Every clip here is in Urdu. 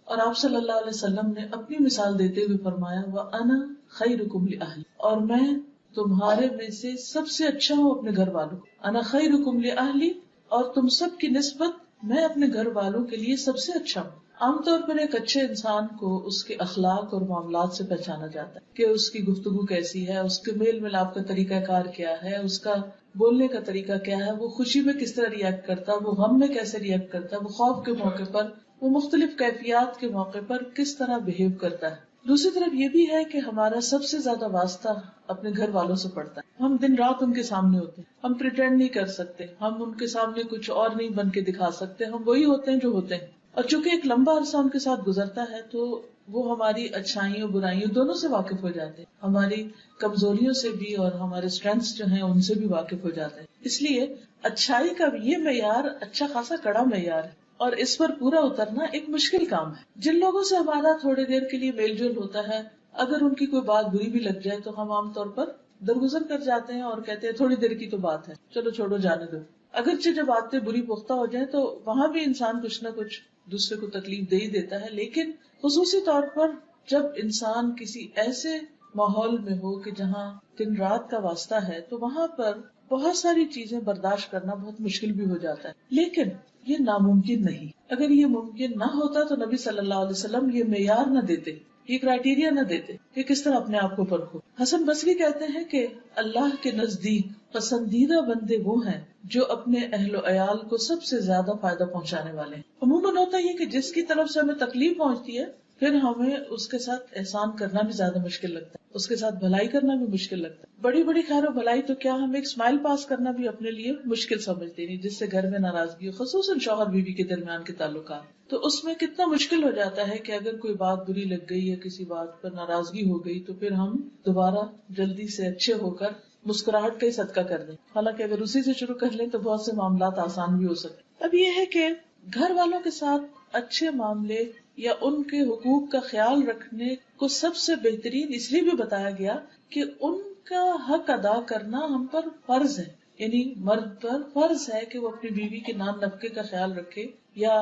اور آپ صلی اللہ علیہ وسلم نے اپنی مثال دیتے ہوئے فرمایا وَأَنَا خَيْرُكُمْ لِأَهْلِي، اور میں تمہارے میں سے سب سے اچھا ہوں اپنے گھر والوں کو. انا خیرکم لأہلی، اور تم سب کی نسبت میں اپنے گھر والوں کے لیے سب سے اچھا ہوں. عام طور پر ایک اچھے انسان کو اس کے اخلاق اور معاملات سے پہچانا جاتا ہے کہ اس کی گفتگو کیسی ہے، اس کے میل ملاپ کا طریقہ کار کیا ہے، اس کا بولنے کا طریقہ کیا ہے، وہ خوشی میں کس طرح ریئیکٹ کرتا ہے، وہ غم میں کیسے ریئیکٹ کرتا ہے، وہ خوف کے موقع پر، وہ مختلف کیفیات کے موقع پر کس طرح بہیو کرتا ہے. دوسری طرف یہ بھی ہے کہ ہمارا سب سے زیادہ واسطہ اپنے گھر والوں سے پڑتا ہے. ہم دن رات ان کے سامنے ہوتے ہیں، ہم پریٹینڈ نہیں کر سکتے، ہم ان کے سامنے کچھ اور نہیں بن کے دکھا سکتے، ہم وہی ہوتے ہیں جو ہوتے ہیں. اور چونکہ ایک لمبا عرصہ ان کے ساتھ گزرتا ہے تو وہ ہماری اچھائیوں برائیوں دونوں سے واقف ہو جاتے ہیں، ہماری کمزوریوں سے بھی اور ہمارے اسٹرینگثs جو ہیں ان سے بھی واقف ہو جاتے ہیں. اس لیے اچھائی کا یہ معیار اچھا خاصا کڑا معیار ہے، اور اس پر پورا اترنا ایک مشکل کام ہے. جن لوگوں سے ہمارا تھوڑی دیر کے لیے میل جول ہوتا ہے، اگر ان کی کوئی بات بری بھی لگ جائے تو ہم عام طور پر درگزر کر جاتے ہیں اور کہتے ہیں تھوڑی دیر کی تو بات ہے، چلو چھوڑو جانے دو. اگرچہ جب باتیں بری پختہ ہو جائیں تو وہاں بھی انسان کچھ نہ کچھ دوسرے کو تکلیف دے ہی دیتا ہے، لیکن خصوصی طور پر جب انسان کسی ایسے ماحول میں ہو کہ جہاں دن رات کا واسطہ ہے تو وہاں پر بہت ساری چیزیں برداشت کرنا بہت مشکل بھی ہو جاتا ہے. لیکن یہ ناممکن نہیں. اگر یہ ممکن نہ ہوتا تو نبی صلی اللہ علیہ وسلم یہ معیار نہ دیتے، یہ کرائیٹیریا نہ دیتے کہ کس طرح اپنے آپ کو پرکھو. حسن بصری کہتے ہیں کہ اللہ کے نزدیک پسندیدہ بندے وہ ہیں جو اپنے اہل و عیال کو سب سے زیادہ فائدہ پہنچانے والے ہیں. عموماً ہوتا یہ کہ جس کی طرف سے ہمیں تکلیف پہنچتی ہے پھر ہمیں اس کے ساتھ احسان کرنا بھی زیادہ مشکل لگتا ہے، اس کے ساتھ بھلائی کرنا بھی مشکل لگتا ہے. بڑی بڑی خیر و بھلائی تو کیا ہم ایک اسمائل پاس کرنا بھی اپنے لیے مشکل سمجھتے ہیں، جس سے گھر میں ناراضگی ہو، خصوصاً شوہر بیوی کے درمیان کے تعلقات، تو اس میں کتنا مشکل ہو جاتا ہے کہ اگر کوئی بات بری لگ گئی یا کسی بات پر ناراضگی ہو گئی تو پھر ہم دوبارہ جلدی سے اچھے ہو کر مسکراہٹ کا ہی صدقہ کر دیں. حالانکہ اگر اسی سے شروع کر لیں تو بہت سے معاملات آسان بھی ہو سکتے. اب یہ ہے کہ گھر والوں کے ساتھ اچھے معاملے یا ان کے حقوق کا خیال رکھنے کو سب سے بہترین اس لیے بھی بتایا گیا کہ ان کا حق ادا کرنا ہم پر فرض ہے. یعنی مرد پر فرض ہے کہ وہ اپنی بیوی کے نان نفقے کا خیال رکھے یا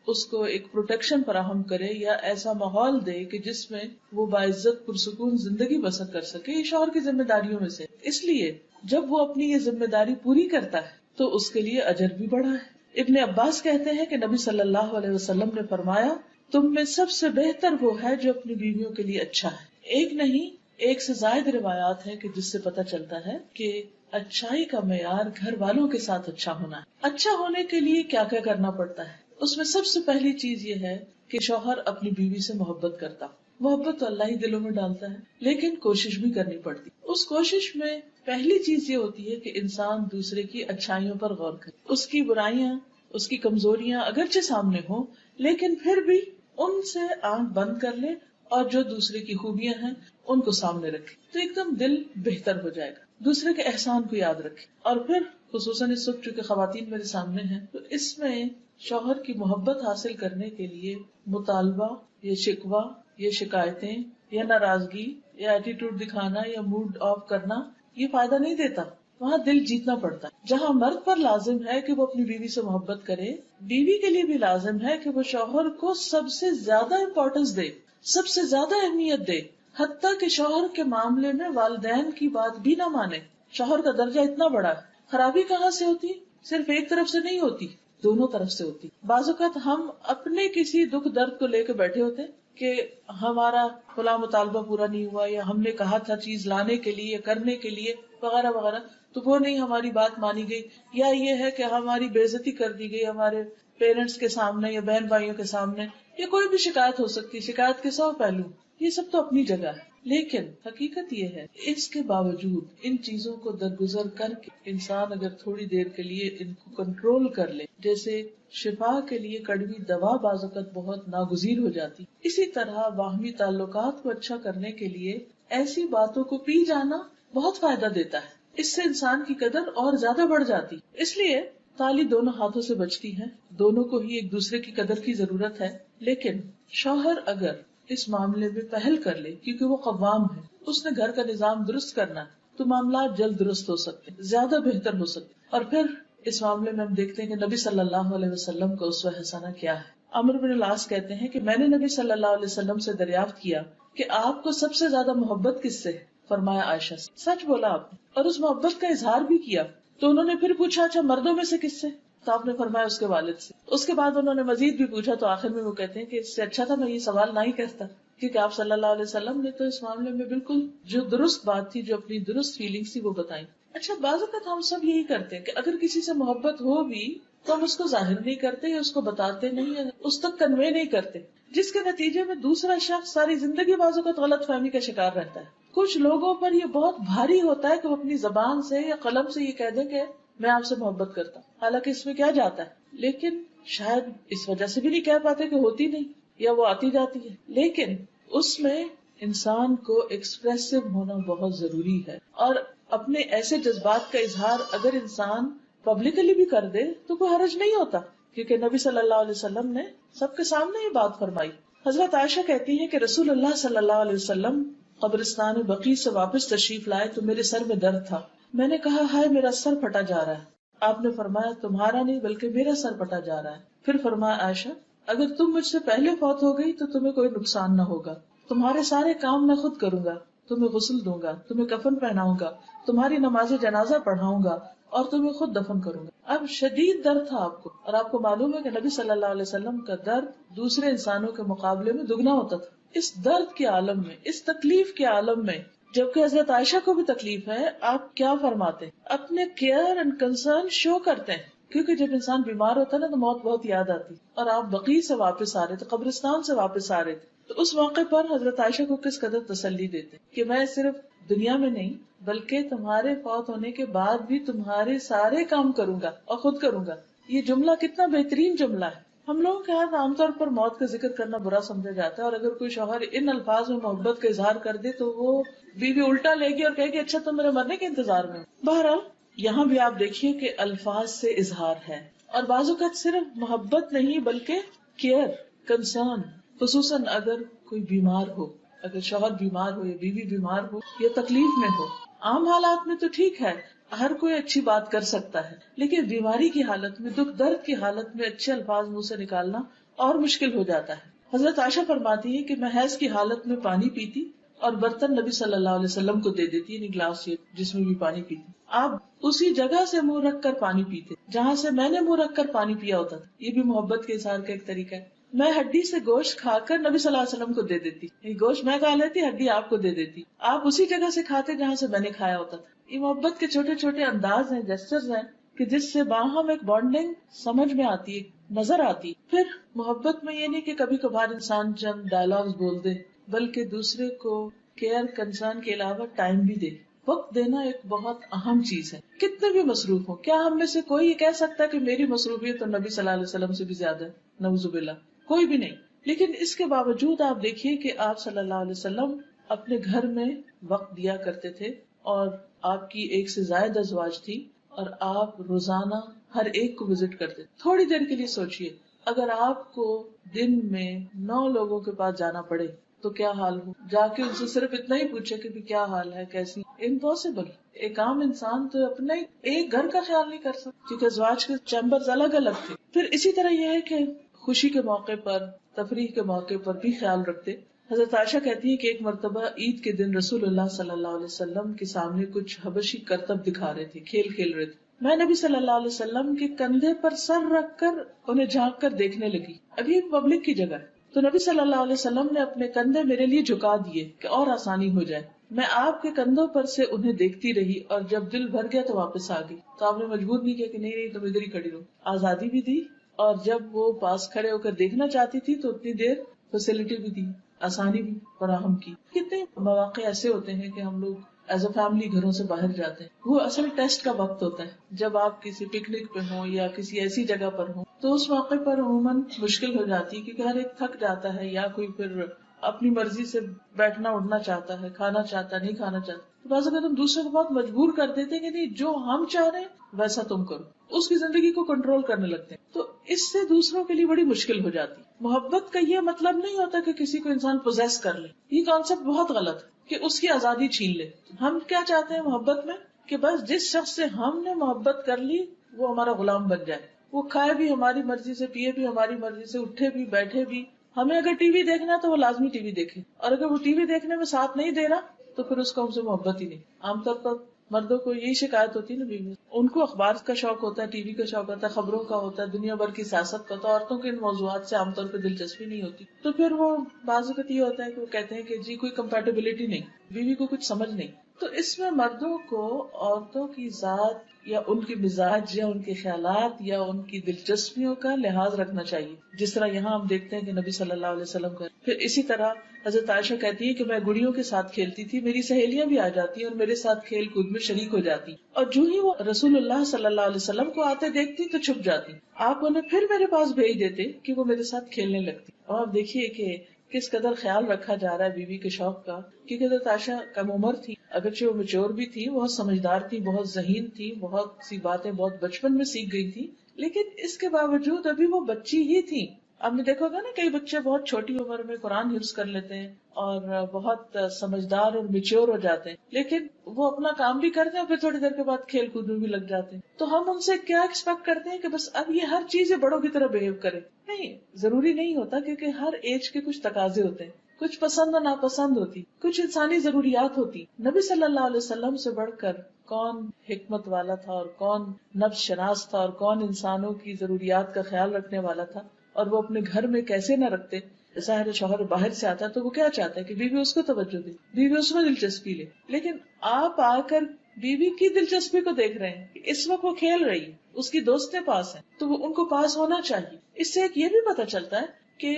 اس کو ایک پروٹیکشن فراہم کرے یا ایسا ماحول دے کہ جس میں وہ باعزت پرسکون زندگی بسر کر سکے. یہ شوہر کی ذمہ داریوں میں سے. اس لیے جب وہ اپنی یہ ذمہ داری پوری کرتا ہے تو اس کے لیے اجر بھی بڑا ہے. ابن عباس کہتے ہیں کہ نبی صلی اللہ علیہ وسلم نے فرمایا تم میں سب سے بہتر وہ ہے جو اپنی بیویوں کے لیے اچھا ہے. ایک نہیں ایک سے زائد روایات ہیں کہ جس سے پتہ چلتا ہے کہ اچھائی کا معیار گھر والوں کے ساتھ اچھا ہونا ہے. اچھا ہونے کے لیے کیا کیا کرنا پڑتا ہے؟ اس میں سب سے پہلی چیز یہ ہے کہ شوہر اپنی بیوی سے محبت کرتا. محبت تو اللہ ہی دلوں میں ڈالتا ہے، لیکن کوشش بھی کرنی پڑتی. اس کوشش میں پہلی چیز یہ ہوتی ہے کہ انسان دوسرے کی اچھائیوں پر غور کرے. اس کی برائیاں، اس کی کمزوریاں اگرچہ سامنے ہوں لیکن پھر بھی ان سے آنکھ بند کر لے اور جو دوسرے کی خوبیاں ہیں ان کو سامنے رکھے تو ایک دم دل بہتر ہو جائے گا. دوسرے کے احسان کو یاد رکھے. اور پھر خصوصاً اس وقت چونکہ خواتین میرے سامنے ہیں تو اس میں شوہر کی محبت حاصل کرنے کے لیے مطالبہ یا شکوہ یا شکایتیں یا ناراضگی یا ایٹیٹیوڈ دکھانا یا موڈ آف کرنا یہ فائدہ نہیں دیتا. وہاں دل جیتنا پڑتا ہے. جہاں مرد پر لازم ہے کہ وہ اپنی بیوی سے محبت کرے، بیوی کے لیے بھی لازم ہے کہ وہ شوہر کو سب سے زیادہ امپورٹنس دے، سب سے زیادہ اہمیت دے، حتیٰ کہ شوہر کے معاملے میں والدین کی بات بھی نہ مانے. شوہر کا درجہ اتنا بڑا ہے. خرابی کہاں سے ہوتی؟ صرف ایک طرف سے نہیں ہوتی، دونوں طرف سے ہوتی. بعض اوقات ہم اپنے کسی دکھ درد کو لے کے بیٹھے ہوتے کہ ہمارا فلاں مطالبہ پورا نہیں ہوا یا ہم نے کہا تھا چیز لانے کے لیے کرنے کے لیے وغیرہ وغیرہ تو وہ نہیں ہماری بات مانی گئی، یا یہ ہے کہ ہماری بے عزتی کر دی گئی ہمارے پیرنٹس کے سامنے یا بہن بھائیوں کے سامنے، یا کوئی بھی شکایت ہو سکتی. شکایت کے 100 پہلو، یہ سب تو اپنی جگہ ہے. لیکن حقیقت یہ ہے اس کے باوجود ان چیزوں کو درگزر کر کے انسان اگر تھوڑی دیر کے لیے ان کو کنٹرول کر لے، جیسے شفا کے لیے کڑوی دوا بعض اوقات بہت ناگزیر ہو جاتی، اسی طرح باہمی تعلقات کو اچھا کرنے کے لیے ایسی باتوں کو پی جانا بہت فائدہ دیتا ہے. اس سے انسان کی قدر اور زیادہ بڑھ جاتی. اس لیے تالی دونوں ہاتھوں سے بجتی ہے، دونوں کو ہی ایک دوسرے کی قدر کی ضرورت ہے. لیکن شوہر اگر اس معاملے میں پہل کر لے، کیونکہ وہ قوام ہے، اس نے گھر کا نظام درست کرنا ہے، تو معاملات جلد درست ہو سکتے، زیادہ بہتر ہو سکتے. اور پھر اس معاملے میں ہم دیکھتے ہیں کہ نبی صلی اللہ علیہ وسلم کا اسوہ حسنہ کیا ہے. عمرو بن العاص کہتے ہیں کہ میں نے نبی صلی اللہ علیہ وسلم سے دریافت کیا کہ آپ کو سب سے زیادہ محبت کس سے ہے؟ فرمایا عائشہ سے. سچ بولا آپ نے اور اس محبت کا اظہار بھی کیا. تو انہوں نے پھر پوچھا اچھا مردوں میں سے کس سے؟ تو آپ نے فرمایا اس کے والد سے. اس کے بعد انہوں نے مزید بھی پوچھا تو آخر میں وہ کہتے ہیں کہ اس سے اچھا تھا میں یہ سوال نہ ہی کرتا، کیونکہ آپ صلی اللہ علیہ وسلم نے تو اس معاملے میں بالکل جو درست بات تھی، جو اپنی درست فیلنگس تھی وہ بتائی. اچھا بعض اوقات ہم سب یہی کرتے ہیں کہ اگر کسی سے محبت ہو بھی تو ہم اس کو ظاہر نہیں کرتے یا اس کو بتاتے نہیں یا اس تک کنوے نہیں کرتے، جس کے نتیجے میں دوسرا شخص ساری زندگی بعض اوقات غلط فہمی کا شکار رہتا ہے. کچھ لوگوں پر یہ بہت بھاری ہوتا ہے کہ وہ اپنی زبان سے یا قلم سے یہ کہہ دیں کہ میں آپ سے محبت کرتا ہوں، حالانکہ اس میں کیا جاتا ہے، لیکن شاید اس وجہ سے بھی نہیں کہہ پاتے کہ ہوتی نہیں یا وہ آتی جاتی ہے. لیکن اس میں انسان کو ایکسپریسو ہونا بہت ضروری ہے، اور اپنے ایسے جذبات کا اظہار اگر انسان پبلکلی بھی کر دے تو کوئی حرج نہیں ہوتا، کیونکہ نبی صلی اللہ علیہ وسلم نے سب کے سامنے یہ بات فرمائی. حضرت عائشہ کہتی ہے کہ رسول اللہ صلی اللہ علیہ وسلم قبرستان بقیع سے واپس تشریف لائے تو میرے سر میں درد تھا. میں نے کہا ہائے میرا سر پھٹا جا رہا ہے. آپ نے فرمایا تمہارا نہیں بلکہ میرا سر پھٹا جا رہا ہے. پھر فرمایا عائشہ اگر تم مجھ سے پہلے فوت ہو گئی تو تمہیں کوئی نقصان نہ ہوگا، تمہارے سارے کام میں خود کروں گا، تمہیں غسل دوں گا، تمہیں کفن پہناؤں گا، تمہاری نماز جنازہ پڑھاؤں گا اور تمہیں خود دفن کروں گا. اب شدید درد تھا آپ کو، اور آپ کو معلوم ہے کہ نبی صلی اللہ علیہ وسلم کا درد دوسرے انسانوں کے مقابلے میں دگنا ہوتا تھا. اس درد کے عالم میں، اس تکلیف کے عالم میں، جبکہ حضرت عائشہ کو بھی تکلیف ہے، آپ کیا فرماتے ہیں؟ اپنے کیئر اینڈ کنسرن شو کرتے ہیں، کیونکہ جب انسان بیمار ہوتا ہے نا تو موت بہت یاد آتی. اور آپ بقیع سے واپس آ رہے تھے، قبرستان سے واپس آ رہے تھے، تو اس موقع پر حضرت عائشہ کو کس قدر تسلی دیتے کہ میں صرف دنیا میں نہیں بلکہ تمہارے فوت ہونے کے بعد بھی تمہارے سارے کام کروں گا اور خود کروں گا. یہ جملہ کتنا بہترین جملہ ہے. ہم لوگوں کے ہاتھ عام طور پر موت کا ذکر کرنا برا سمجھا جاتا ہے، اور اگر کوئی شوہر ان الفاظ میں محبت کا اظہار کر دے تو وہ بیوی الٹا لے گی اور کہے گی اچھا تم میرے مرنے کے انتظار میں. بہرحال یہاں بھی آپ دیکھیے کہ الفاظ سے اظہار ہے، اور بعض اوقات صرف محبت نہیں بلکہ کیئر، کنسرن، خصوصاً اگر کوئی بیمار ہو، اگر شوہر بیمار ہو یا بیوی بیمار ہو یا تکلیف میں ہو. عام حالات میں تو ٹھیک ہے، ہر کوئی اچھی بات کر سکتا ہے، لیکن بیماری کی حالت میں، دکھ درد کی حالت میں اچھے الفاظ منہ سے نکالنا اور مشکل ہو جاتا ہے. حضرت عائشہ فرماتی ہے کہ میں حیض کی حالت میں پانی پیتی اور برتن نبی صلی اللہ علیہ وسلم کو دے دیتی، یعنی گلاس جس میں بھی پانی پیتی. آپ اسی جگہ سے منہ رکھ کر پانی پیتے جہاں سے میں نے منہ رکھ کر پانی پیا ہوتا تھا. یہ بھی محبت کے اظہار کا ایک طریقہ ہے. میں ہڈی سے گوشت کھا کر نبی صلی اللہ علیہ وسلم کو دے دیتی، گوشت میں کھا لیتی، ہڈی آپ کو دے دیتی، آپ اسی جگہ سے کھاتے جہاں سے میں نے کھایا ہوتا تھا. یہ محبت کے چھوٹے چھوٹے انداز ہیں، جسچرز ہیں کہ جس سے باہم ایک بانڈنگ سمجھ میں آتی ہے، نظر آتی. پھر محبت میں یہ نہیں کہ کبھی کبھار انسان چند ڈائلاگز بول دے، بلکہ دوسرے کو کیئر کنسرن کے علاوہ ٹائم بھی دے. وقت دینا ایک بہت اہم چیز ہے. کتنے بھی مصروف ہوں، کیا ہم میں سے کوئی یہ کہہ سکتا ہے کہ میری مصروفیت تو نبی صلی اللہ علیہ وسلم سے بھی زیادہ ہے؟ نعوذ باللہ، کوئی بھی نہیں. لیکن اس کے باوجود آپ دیکھیے کہ آپ صلی اللہ علیہ وسلم اپنے گھر میں وقت دیا کرتے تھے، اور آپ کی ایک سے زائد ازواج تھی، اور آپ روزانہ ہر ایک کو وزٹ کرتے. تھوڑی دیر کے لیے سوچئے، اگر آپ کو دن میں 9 لوگوں کے پاس جانا پڑے تو کیا حال ہو. جا کے ان سے صرف اتنا ہی پوچھے کہ کیا حال ہے، کیسی. امپاسبل. ایک عام انسان تو اپنا ایک گھر کا خیال نہیں کر سکتا، کیونکہ ازواج کے چیمبرز الگ الگ تھے. پھر اسی طرح یہ ہے کہ خوشی کے موقع پر، تفریح کے موقع پر بھی خیال رکھتے. حضرت عائشہ کہتی ہے کہ ایک مرتبہ عید کے دن رسول اللہ صلی اللہ علیہ وسلم کے سامنے کچھ حبشی کرتب دکھا رہے تھے، کھیل کھیل رہے تھے. میں نبی صلی اللہ علیہ وسلم کے کندھے پر سر رکھ کر انہیں جھانک کر دیکھنے لگی. ابھی ایک پبلک کی جگہ ہے، تو نبی صلی اللہ علیہ وسلم نے اپنے کندھے میرے لیے جھکا دیے کہ اور آسانی ہو جائے. میں آپ کے کندھوں پر سے انہیں دیکھتی رہی، اور جب دل بھر گیا تو واپس آ گئی. تو آپ نے مجبور نہیں کیا کہ نہیں تم ادھر ہی کھڑی رہو، آزادی بھی دی، اور جب وہ پاس کھڑے ہو کر دیکھنا چاہتی تھی تو اتنی دیر فیسلٹی بھی دی، آسانی بھی فراہم کی. کتنے مواقع ایسے ہوتے ہیں کہ ہم لوگ ایز اے فیملی گھروں سے باہر جاتے ہیں. وہ اصل ٹیسٹ کا وقت ہوتا ہے جب آپ کسی پکنک پہ ہوں یا کسی ایسی جگہ پر ہوں، تو اس موقع پر عموماً مشکل ہو جاتی ہے، کیونکہ ہر ایک تھک جاتا ہے، یا کوئی پھر اپنی مرضی سے بیٹھنا اٹھنا چاہتا ہے، کھانا چاہتا ہے، نہیں کھانا چاہتا. تو بعض اوقات ہم دوسرے کو بہت مجبور کر دیتے ہیں کہ نہیں جو ہم چاہ رہے ہیں ویسا تم کرو، اس کی زندگی کو کنٹرول کرنے لگتے ہیں. تو اس سے دوسروں کے لیے بڑی مشکل ہو جاتی. محبت کا یہ مطلب نہیں ہوتا کہ کسی کو انسان پوزیس کر لے. یہ کانسیپٹ بہت غلط ہے کہ اس کی آزادی چھین لے. ہم کیا چاہتے ہیں محبت میں کہ بس جس شخص سے ہم نے محبت کر لی وہ ہمارا غلام بن جائے. وہ کھائے بھی ہماری مرضی سے، پیے بھی ہماری مرضی سے، اٹھے بھی بیٹھے بھی. ہمیں اگر ٹی وی دیکھنا ہے تو وہ لازمی ٹی وی دیکھے، اور اگر وہ ٹی وی دیکھنے میں ساتھ نہیں دے رہا تو پھر اس کو ہم سے محبت ہی نہیں. عام طور پر مردوں کو یہی شکایت ہوتی ہے نا بیوی، ان کو اخبار کا شوق ہوتا ہے، ٹی وی کا شوق ہوتا ہے، خبروں کا ہوتا ہے، دنیا بھر کی سیاست کا ہوتا ہے. عورتوں کے ان موضوعات سے عام طور پہ دلچسپی نہیں ہوتی، تو پھر وہ بعض اوقات یہ ہوتا ہے کہ وہ کہتے ہیں کہ جی کوئی کمپیٹیبلٹی نہیں، بیوی کو کچھ سمجھ نہیں. تو اس میں مردوں کو عورتوں کی ذات یا ان کی مزاج یا ان کے خیالات یا ان کی دلچسپیوں کا لحاظ رکھنا چاہیے، جس طرح یہاں ہم دیکھتے ہیں کہ نبی صلی اللہ علیہ وسلم کا. پھر اسی طرح حضرت عائشہ کہتی ہے کہ میں گڑیوں کے ساتھ کھیلتی تھی، میری سہیلیاں بھی آ جاتی اور میرے ساتھ کھیل کود میں شریک ہو جاتی، اور جو ہی وہ رسول اللہ صلی اللہ علیہ وسلم کو آتے دیکھتی تو چھپ جاتی. آپ انہیں پھر میرے پاس بھیج دیتے کہ وہ میرے ساتھ کھیلنے لگتی. اور آپ دیکھیے کہ کس قدر خیال رکھا جا رہا ہے بیوی کے شوق کا، کیونکہ حضرت عائشہ کم عمر تھی، اگرچہ وہ میچور بھی تھی، بہت سمجھدار تھی، بہت ذہین تھی، بہت سی باتیں بہت بچپن میں سیکھ گئی تھی، لیکن اس کے باوجود ابھی وہ بچی ہی تھی. آپ نے دیکھا ہوگا نا کئی بچے بہت چھوٹی عمر میں قرآن حفظ کر لیتے ہیں اور بہت سمجھدار اور میچور ہو جاتے ہیں، لیکن وہ اپنا کام بھی کرتے ہیں اور پھر تھوڑی دیر کے بعد کھیل کود میں بھی لگ جاتے ہیں. تو ہم ان سے کیا ایکسپیکٹ کرتے ہیں کہ بس اب یہ ہر چیز بڑوں کی طرح بہیو کرے؟ نہیں، ضروری نہیں ہوتا، کیونکہ ہر ایج کے کچھ تقاضے ہوتے ہیں، کچھ پسند اور ناپسند ہوتی، کچھ انسانی ضروریات ہوتی. نبی صلی اللہ علیہ وسلم سے بڑھ کر کون حکمت والا تھا اور کون نفس شناس تھا اور کون انسانوں کی ضروریات کا خیال رکھنے والا تھا، اور وہ اپنے گھر میں کیسے نہ رکھتے. ظاہر شوہر باہر سے آتا ہے تو وہ کیا چاہتا ہے کہ بیوی اس کو توجہ دے، بیوی اس میں دلچسپی لے، لیکن آپ آ کر بیوی کی دلچسپی کو دیکھ رہے ہیں کہ اس وقت وہ کھیل رہی ہے، اس کی دوستیں پاس ہیں تو وہ ان کو پاس ہونا چاہیے. اس سے ایک یہ بھی پتہ چلتا ہے کہ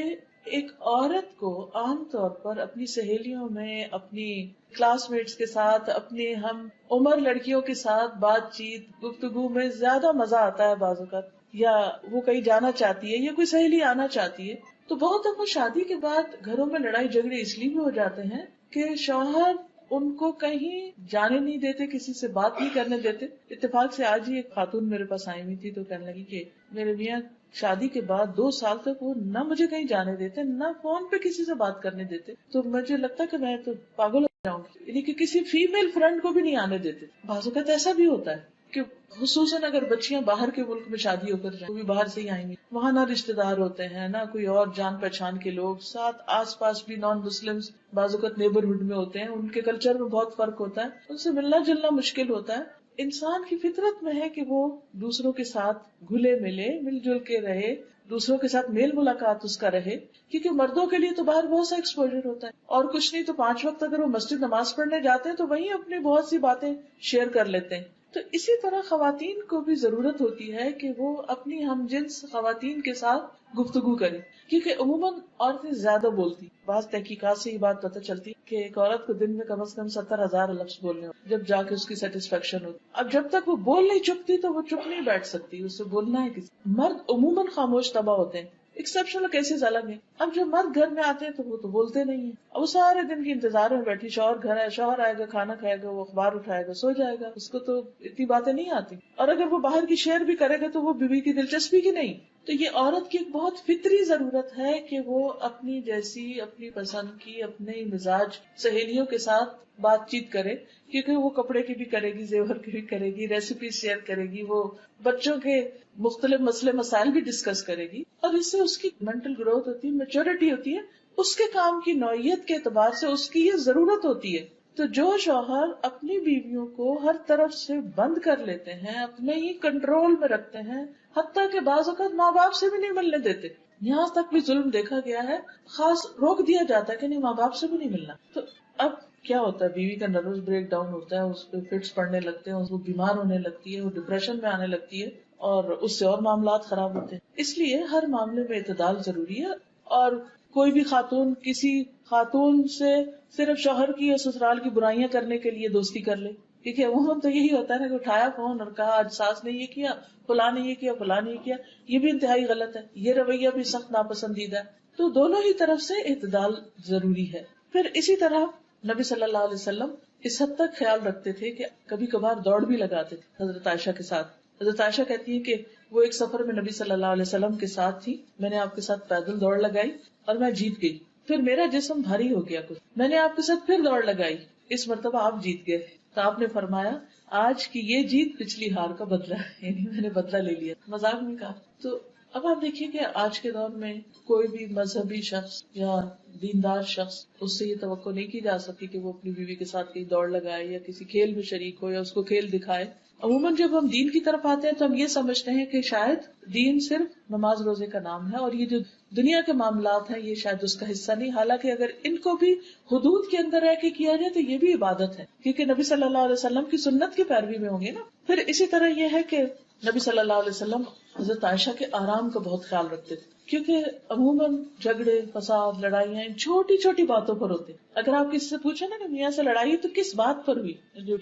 ایک عورت کو عام طور پر اپنی سہیلیوں میں، اپنی کلاس میٹس کے ساتھ، اپنی ہم عمر لڑکیوں کے ساتھ بات چیت گفتگو میں زیادہ مزہ آتا ہے بعض اوقات، یا وہ کہیں جانا چاہتی ہے یا کوئی سہیلی آنا چاہتی ہے. تو بہت دفعہ شادی کے بعد گھروں میں لڑائی جھگڑے اس لیے بھی ہو جاتے ہیں کہ شوہر ان کو کہیں جانے نہیں دیتے، کسی سے بات نہیں کرنے دیتے. اتفاق سے آج ہی ایک خاتون میرے پاس آئی ہوئی تھی تو کہنے لگی کہ میرے میاں شادی کے بعد 2 سال تک وہ نہ مجھے کہیں جانے دیتے، نہ فون پہ کسی سے بات کرنے دیتے. تو مجھے لگتا کہ میں تو پاگل ہو جاؤں گی، یعنی کہ کسی فیمیل فرینڈ کو بھی نہیں آنے دیتے. بعض اوقات ایسا بھی ہوتا ہے کہ خصوصاً اگر بچیاں باہر کے ملک میں شادی ہو کر جائیں، وہ بھی باہر سے ہی آئیں گی، وہاں نہ رشتے دار ہوتے ہیں نہ کوئی اور جان پہچان کے لوگ، ساتھ آس پاس بھی نان مسلم بعض اوقات نیبرہڈ میں ہوتے ہیں، ان کے کلچر میں بہت فرق ہوتا ہے، ان سے ملنا جلنا مشکل ہوتا ہے. انسان کی فطرت میں ہے کہ وہ دوسروں کے ساتھ گھلے ملے، مل جل کے رہے، دوسروں کے ساتھ میل ملاقات اس کا رہے، کیونکہ مردوں کے لیے تو باہر بہت سا ایکسپوجر ہوتا ہے، اور کچھ نہیں تو 5 وقت اگر وہ مسجد نماز پڑھنے جاتے ہیں تو وہیں اپنی بہت سی باتیں شیئر کر لیتے ہیں. تو اسی طرح خواتین کو بھی ضرورت ہوتی ہے کہ وہ اپنی ہم جنس خواتین کے ساتھ گفتگو کریں، کیونکہ عموماً عورتیں زیادہ بولتی. بعض تحقیقات سے یہ بات پتہ چلتی کہ ایک عورت کو دن میں کم از کم 70,000 لفظ بولنے ہوتے جب جا کے اس کی سیٹسفیکشن ہوتی. اب جب تک وہ بول نہیں چکتی تو وہ چپ نہیں بیٹھ سکتی، اس سے بولنا ہے کسی. مرد عموماً خاموش طبع ہوتے ہیں، ایکسیپشنل کیسز الگ ہیں. اب جب مرد گھر میں آتے ہیں تو وہ تو بولتے نہیں ہیں، اب وہ سارے دن کی انتظار میں بیٹھی، شوہر گھر ہے، شوہر آئے گا، کھانا کھائے گا، وہ اخبار اٹھائے گا، سو جائے گا، اس کو تو اتنی باتیں نہیں آتی. اور اگر وہ باہر کی شیئر بھی کرے گا تو وہ بیوی کی دلچسپی کی نہیں. تو یہ عورت کی ایک بہت فطری ضرورت ہے کہ وہ اپنی جیسی، اپنی پسند کی، اپنے مزاج سہیلیوں کے ساتھ بات چیت کرے، کیونکہ وہ کپڑے کی بھی کرے گی، زیور کی بھی کرے گی، ریسیپی شیئر کرے گی، وہ بچوں کے مختلف مسئلے مسائل بھی ڈسکس کرے گی، اور اس سے اس کی مینٹل گروتھ ہوتی ہے، میچورٹی ہوتی ہے. اس کے کام کی نوعیت کے اعتبار سے اس کی یہ ضرورت ہوتی ہے. تو جو شوہر اپنی بیویوں کو ہر طرف سے بند کر لیتے ہیں، اپنے ہی کنٹرول میں رکھتے ہیں، حتیٰ کہ بعض اوقات ماں باپ سے بھی نہیں ملنے دیتے، یہاں تک بھی ظلم دیکھا گیا ہے، خاص روک دیا جاتا ہے کہ نہیں ماں باپ سے بھی نہیں ملنا. تو اب کیا ہوتا ہے، بیوی کا نروس بریک ڈاؤن ہوتا ہے، اس پہ فٹس پڑنے لگتے ہیں، وہ بیمار ہونے لگتی ہے، وہ ڈپریشن میں آنے لگتی ہے، اور اس سے اور معاملات خراب ہوتے ہیں. اس لیے ہر معاملے میں اعتدال ضروری ہے. اور کوئی بھی خاتون کسی خاتون سے صرف شوہر کی یا سسرال کی برائیاں کرنے کے لیے دوستی کر لے، کیونکہ عموماً تو یہی ہوتا ہے نا کہ اٹھایا فون اور کہا آج ساس نے یہ کیا، فلاں نے یہ کیا، فلاں نے یہ کیا. یہ بھی انتہائی غلط ہے، یہ رویہ بھی سخت ناپسندیدہ ہے. تو دونوں ہی طرف سے اعتدال ضروری ہے. پھر اسی طرح نبی صلی اللہ علیہ وسلم اس حد تک خیال رکھتے تھے کہ کبھی کبھار دوڑ بھی لگاتے تھے حضرت عائشہ کے ساتھ. حضرت عائشہ کہتی ہے کہ وہ ایک سفر میں نبی صلی اللہ علیہ وسلم کے ساتھ تھی، میں نے آپ کے ساتھ پیدل دوڑ لگائی اور میں جیت گئی. پھر میرا جسم بھاری ہو گیا کچھ، میں نے آپ کے ساتھ پھر دوڑ لگائی، اس مرتبہ آپ جیت گئے. تو آپ نے فرمایا آج کی یہ جیت پچھلی ہار کا بدلہ ہے، یعنی میں نے بدلہ لے لیا، مذاق میں کہا۔ تو اب آپ دیکھیے کہ آج کے دور میں کوئی بھی مذہبی شخص یا دیندار شخص، اس سے یہ توقع نہیں کی جا سکتی کہ وہ اپنی بیوی کے ساتھ کہیں دوڑ لگائے یا کسی کھیل میں شریک ہو یا اس کو کھیل دکھائے۔ عموماً جب ہم دین کی طرف آتے ہیں تو ہم یہ سمجھتے ہیں کہ شاید دین صرف نماز روزے کا نام ہے اور یہ جو دنیا کے معاملات ہیں یہ شاید اس کا حصہ نہیں، حالانکہ اگر ان کو بھی حدود کے اندر رہ کے کیا جائے تو یہ بھی عبادت ہے، کیونکہ نبی صلی اللہ علیہ وسلم کی سنت کی پیروی میں ہوں گے نا۔ پھر اسی طرح یہ ہے کہ نبی صلی اللہ علیہ وسلم حضرت عائشہ کے آرام کا بہت خیال رکھتے تھے، کیونکہ عموماً جھگڑے، فساد، لڑائیاں چھوٹی چھوٹی باتوں پر ہوتے۔ اگر آپ کسی سے پوچھیں نا کہ میاں سے لڑائی تو کس بات پر ہوئی،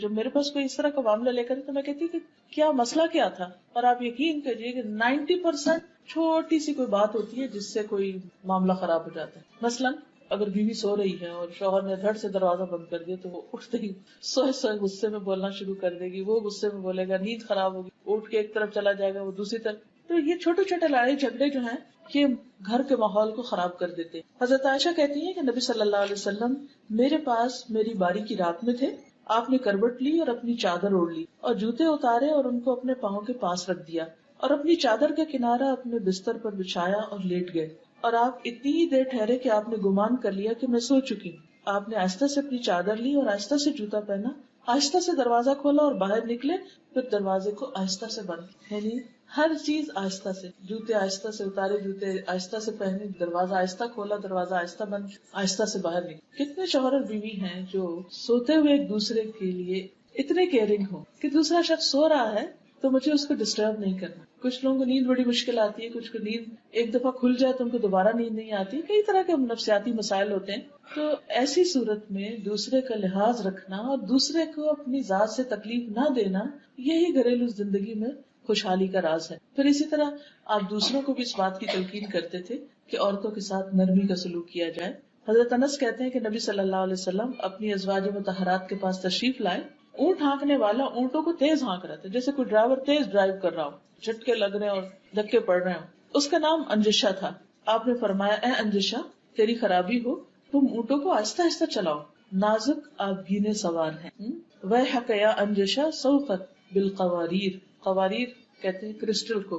جب میرے پاس کوئی اس طرح کا معاملہ لے کر تو میں کہتی کہ کیا مسئلہ کیا تھا، اور آپ یقین کریے کہ 90% چھوٹی سی کوئی بات ہوتی ہے جس سے کوئی معاملہ خراب ہو جاتا ہے۔ مثلاً اگر بیوی سو رہی ہے اور شوہر نے دھڑ سے دروازہ بند کر دیا تو وہ اٹھتے ہی سوئے سوئے غصے میں بولنا شروع کر دے گی، وہ غصے میں بولے گا، نیند خراب ہوگی، اٹھ کے ایک طرف چلا جائے گا، وہ دوسری طرف۔ تو یہ چھوٹے چھوٹے لڑائی جھگڑے جو ہیں یہ گھر کے ماحول کو خراب کر دیتے۔ حضرت عائشہ کہتی ہیں کہ نبی صلی اللہ علیہ وسلم میرے پاس میری باری کی رات میں تھے، آپ نے کروٹ لی اور اپنی چادر اوڑھ لی اور جوتے اتارے اور ان کو اپنے پاؤں کے پاس رکھ دیا اور اپنی چادر کا کنارہ اپنے بستر پر بچھایا اور لیٹ گئے، اور آپ اتنی ہی دیر ٹھہرے کہ آپ نے گمان کر لیا کہ میں سو چکی ہوں۔ آپ نے آہستہ سے اپنی چادر لی اور آہستہ سے جوتا پہنا، آہستہ سے دروازہ کھولا اور باہر نکلے، پھر دروازے کو آہستہ سے بند، یعنی ہر چیز آہستہ سے، جوتے آہستہ سے اتارے، جوتے آہستہ سے پہنے، دروازہ آہستہ کھولا، دروازہ آہستہ بند، آہستہ سے باہر نکلے۔ کتنے شوہر اور بیوی ہیں جو سوتے ہوئے ایک دوسرے کے لیے اتنے کیئرنگ ہو کہ دوسرا شخص سو رہا ہے تو مجھے اس کو ڈسٹرب نہیں کرنا۔ کچھ لوگوں کو نیند بڑی مشکل آتی ہے، کچھ کو نیند ایک دفعہ کھل جائے تو ان کو دوبارہ نیند نہیں آتی، کئی طرح کے نفسیاتی مسائل ہوتے ہیں۔ تو ایسی صورت میں دوسرے کا لحاظ رکھنا اور دوسرے کو اپنی ذات سے تکلیف نہ دینا، یہی گھریلو زندگی میں خوشحالی کا راز ہے۔ پھر اسی طرح آپ دوسروں کو بھی اس بات کی تلقین کرتے تھے کہ عورتوں کے ساتھ نرمی کا سلوک کیا جائے۔ حضرت انس کہتے ہیں کہ نبی صلی اللہ علیہ وسلم اپنی ازواج مطہرات کے پاس تشریف لائے، اونٹ ہانکنے والا اونٹوں کو تیز ہانک رہا تھا، جیسے کوئی ڈرائیور تیز ڈرائیو کر رہا ہو، جھٹکے لگ رہے ہیں اور دھکے پڑ رہے ہوں۔ اس کا نام انجشہ تھا۔ آپ نے فرمایا، اے انجشہ، تیری خرابی ہو، تم اونٹوں کو آہستہ آہستہ چلاؤ، نازک آبگینے سوار ہیں۔ ویحک یا انجشہ سوقت بالقواریر، قواریر کہتے ہیں کرسٹل کو،